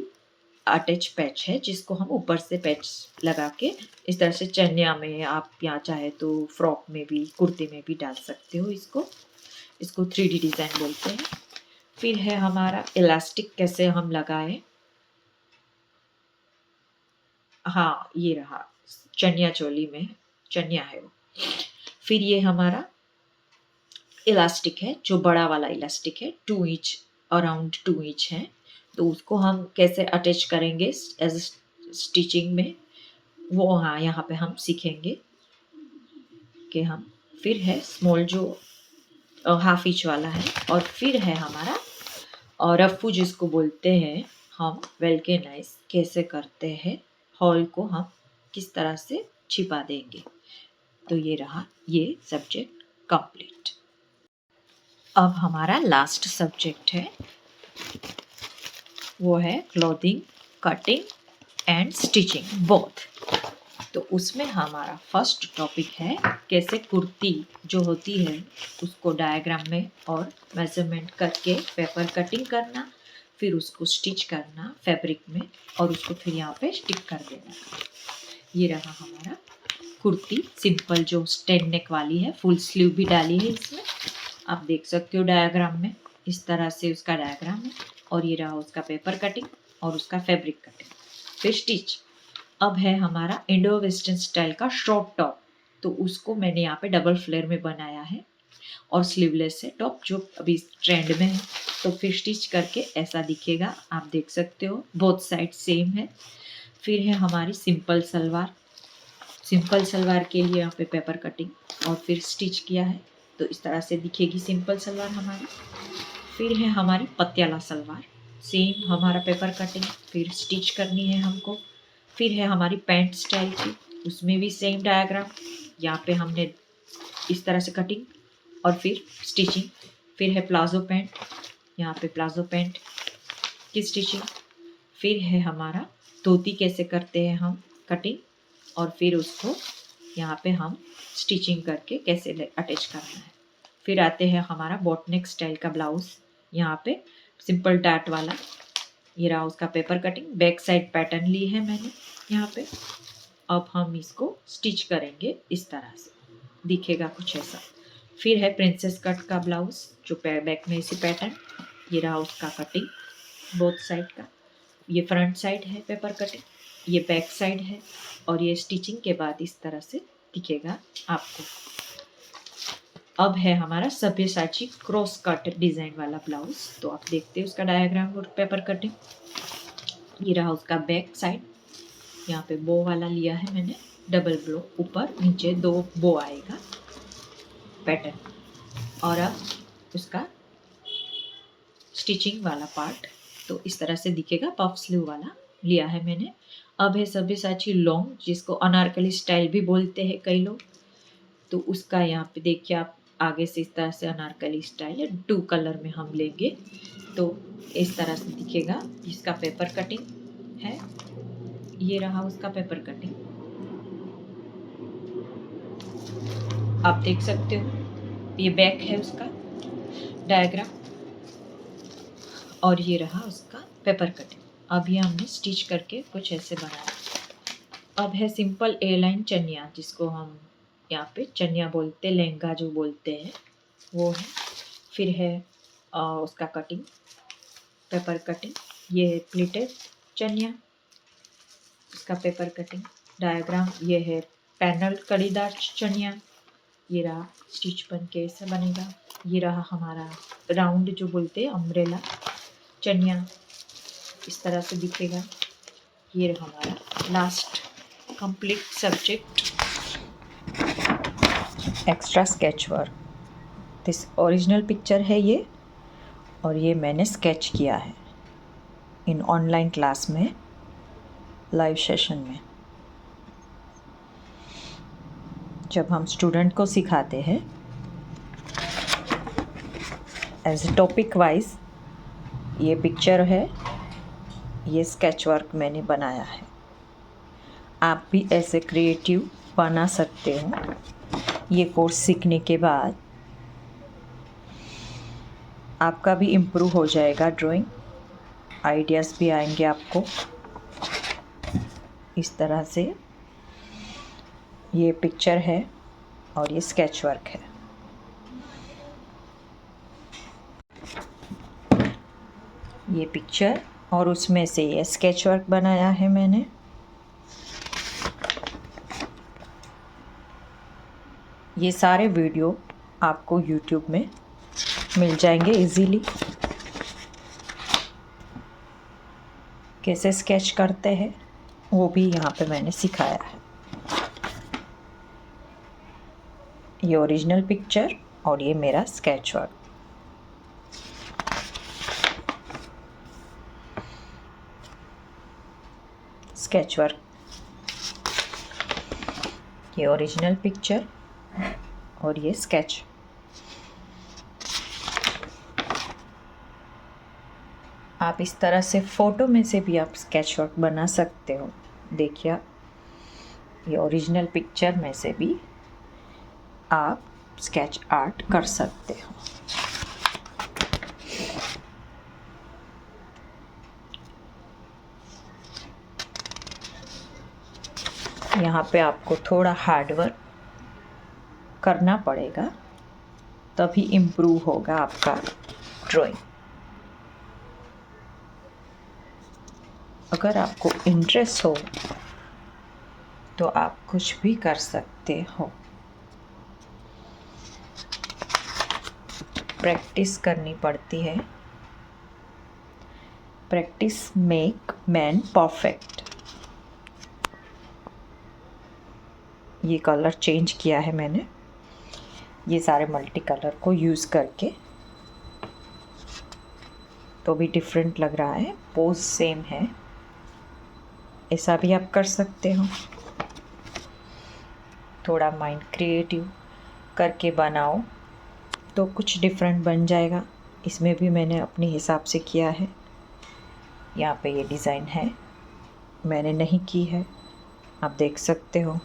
अटैच पैच है, जिसको हम ऊपर से पैच लगा के इस तरह से चनिया में, आप यहाँ चाहे तो फ्रॉक में भी, कुर्ती में भी डाल सकते हो। इसको 3D डिज़ाइन बोलते हैं। फिर है हमारा इलास्टिक कैसे हम लगाएं। हाँ, ये रहा चनिया चोली में, चनिया है वो। फिर ये हमारा इलास्टिक है, जो बड़ा वाला इलास्टिक है, 2 इंच, अराउंड 2 इंच है। तो उसको हम कैसे अटैच करेंगे एज स्टिचिंग में, वो हाँ यहाँ पे हम सीखेंगे कि हम। फिर है स्मॉल जो 1/2 इंच वाला है, और फिर है हमारा और रफू जिसको बोलते हैं हम, वेल्केनाइज कैसे करते हैं, हॉल को हम किस तरह से छिपा देंगे। तो ये रहा ये सब्जेक्ट कंप्लीट। अब हमारा लास्ट सब्जेक्ट है, वो है clothing cutting and stitching both. तो उसमें हमारा फर्स्ट टॉपिक है कैसे कुर्ती जो होती है उसको डायग्राम में और मेजरमेंट करके पेपर कटिंग करना, फिर उसको स्टिच करना फैब्रिक में, और उसको फिर यहाँ पे स्टिक कर देना। ये रहा हमारा कुर्ती सिंपल जो स्टैंड नेक वाली है, फुल स्लीव भी डाली है इसमें, आप देख सकते हो डायग्राम में, इस तरह से उसका डायग्राम है। और ये रहा उसका पेपर कटिंग और उसका फैब्रिक कटिंग, फिर स्टिच। अब है हमारा इंडो वेस्टर्न स्टाइल का शॉर्ट टॉप, तो उसको मैंने यहाँ पे डबल फ्लेयर में बनाया है, और स्लीवलेस है टॉप जो अभी ट्रेंड में है। तो फिर स्टिच करके ऐसा दिखेगा, आप देख सकते हो, बोथ साइड सेम है। फिर है हमारी सिंपल सलवार, सिंपल सलवार के लिए यहाँ पे पेपर कटिंग और फिर स्टिच किया है, तो इस तरह से दिखेगी सिंपल सलवार हमारी। फिर है हमारी पटियाला सलवार, सेम हमारा पेपर कटिंग फिर स्टिच करनी है हमको। फिर है हमारी पैंट स्टाइल की, उसमें भी सेम डायग्राम, यहाँ पे हमने इस तरह से कटिंग और फिर स्टिचिंग। फिर है प्लाजो पैंट, यहाँ पे प्लाजो पैंट की स्टिचिंग। फिर है हमारा धोती कैसे करते हैं हम कटिंग, और फिर उसको यहाँ पे हम स्टिचिंग करके कैसे अटैच करना है। फिर आते हैं हमारा बॉटनेक स्टाइल का ब्लाउज, यहाँ पे सिंपल डाट वाला, ये रहा उसका paper cutting, back side pattern ली है मैंने यहाँ पे। अब हम इसको स्टिच करेंगे, इस तरह से दिखेगा कुछ ऐसा। फिर है प्रिंसेस कट का ब्लाउज जो बैक में इसी पैटर्न, ये रहा उसका कटिंग बोथ साइड का, ये फ्रंट साइड है पेपर कटिंग, ये बैक साइड है, और ये स्टिचिंग के बाद इस तरह से दिखेगा आपको। अब है हमारा सब्यसाची क्रॉस कट डिजाइन वाला ब्लाउज, तो आप देखते हैं उसका डायग्राम और पेपर कटिंग। ये रहा उसका बैक साइड, यहाँ पे बो वाला लिया है मैंने, डबल बो, ऊपर नीचे 2 बो आएगा पैटर्न। और अब उसका स्टिचिंग वाला पार्ट, तो इस तरह से दिखेगा, पफ स्लीव वाला लिया है मैंने। अब है सब्यसाची लॉन्ग, जिसको अनारकली स्टाइल भी बोलते हैं कई लोग, तो उसका यहाँ पे देखिए आप, आगे से इस तरह से अनारकली स्टाइल है, 2 कलर में हम लेंगे, तो इस तरह से दिखेगा। इसका पेपर कटिंग है, ये रहा उसका पेपर कटिंग, आप देख सकते हो, ये बैक है उसका डायग्राम, और ये रहा उसका पेपर कटिंग। अभी हमने स्टिच करके कुछ ऐसे बनाया। अब है सिंपल ए लाइन चनिया, जिसको हम यहाँ पे चनिया बोलते, लहंगा जो बोलते हैं वो है। फिर है उसका कटिंग, पेपर कटिंग, ये है प्लीटेड चनिया, इसका पेपर कटिंग डायग्राम, ये है पैनल कड़ीदार चनिया, ये रहा स्टिच बन के ऐसा बनेगा। ये रहा हमारा राउंड जो बोलते हैं अम्ब्रेला चनिया, इस तरह से दिखेगा। ये रहा हमारा last complete subject, extra sketch work. This original picture है ये, और ये मैंने स्केच किया है इन ऑनलाइन क्लास में, लाइव सेशन में। जब हम स्टूडेंट को सिखाते हैं एज टॉपिक वाइज, ये पिक्चर है, ये स्केच वर्क मैंने बनाया है। आप भी ऐसे क्रिएटिव बना सकते हो। ये कोर्स सीखने के बाद आपका भी इम्प्रूव हो जाएगा ड्राइंग, आइडियाज़ भी आएंगे आपको। इस तरह से ये पिक्चर है और ये स्केच वर्क है। ये पिक्चर और उसमें से ये स्केच वर्क बनाया है मैंने। ये सारे वीडियो आपको YouTube में मिल जाएंगे इजीली। कैसे स्केच करते हैं वो भी यहाँ पे मैंने सिखाया है। ये ओरिजिनल पिक्चर और ये मेरा स्केच वर्क। स्केच वर्क, ये ओरिजिनल पिक्चर और ये स्केच। आप इस तरह से फ़ोटो में से भी आप स्केच वर्क बना सकते हो। देखिए, ये ओरिजिनल पिक्चर में से भी आप स्केच आर्ट कर सकते हो। यहाँ पे आपको थोड़ा हार्डवर्क करना पड़ेगा, तभी इम्प्रूव होगा आपका ड्राइंग। अगर आपको इंटरेस्ट हो तो आप कुछ भी कर सकते हो। प्रैक्टिस करनी पड़ती है। Practice make man perfect. ये कलर चेंज किया है मैंने, ये सारे मल्टी कलर को यूज़ करके, तो भी डिफरेंट लग रहा है, पोज सेम है। ऐसा भी आप कर सकते हो। थोड़ा माइंड क्रिएटिव करके बनाओ तो कुछ डिफरेंट बन जाएगा। इसमें भी मैंने अपने हिसाब से किया है। यहाँ पे ये डिज़ाइन है, मैंने नहीं की है, आप देख सकते हो।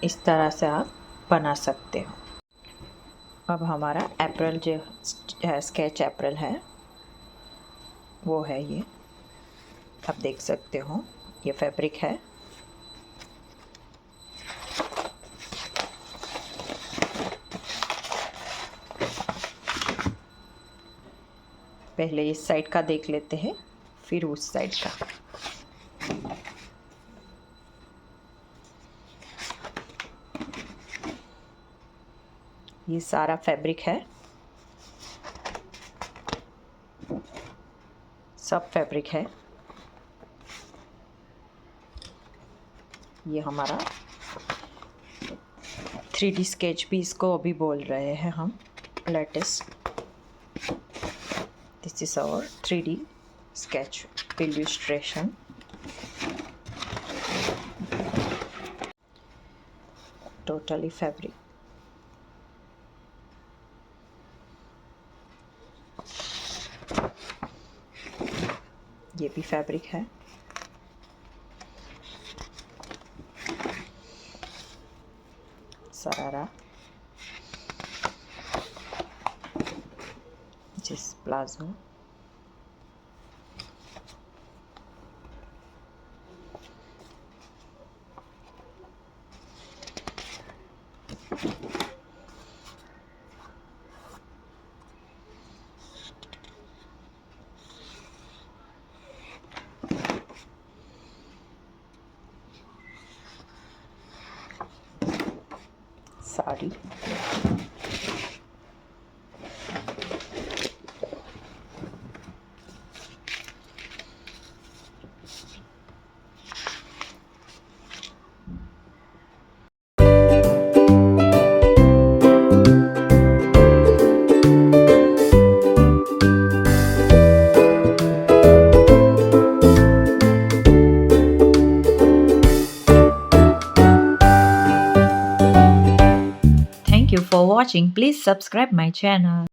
इस तरह से आप बना सकते हो। अब हमारा अप्रैल जो स्केच अप्रैल है वो है ये, आप देख सकते हो। ये फैब्रिक है, पहले इस साइड का देख लेते हैं, फिर उस साइड का। ये सारा फैब्रिक है, सब फैब्रिक है। ये हमारा 3D स्केच भी इसको अभी बोल रहे हैं हम, latest. This is our 3D sketch illustration. Totally fabric. ये भी फैब्रिक है। सरारा, जिस palazzo, sari, watching. Please subscribe my channel.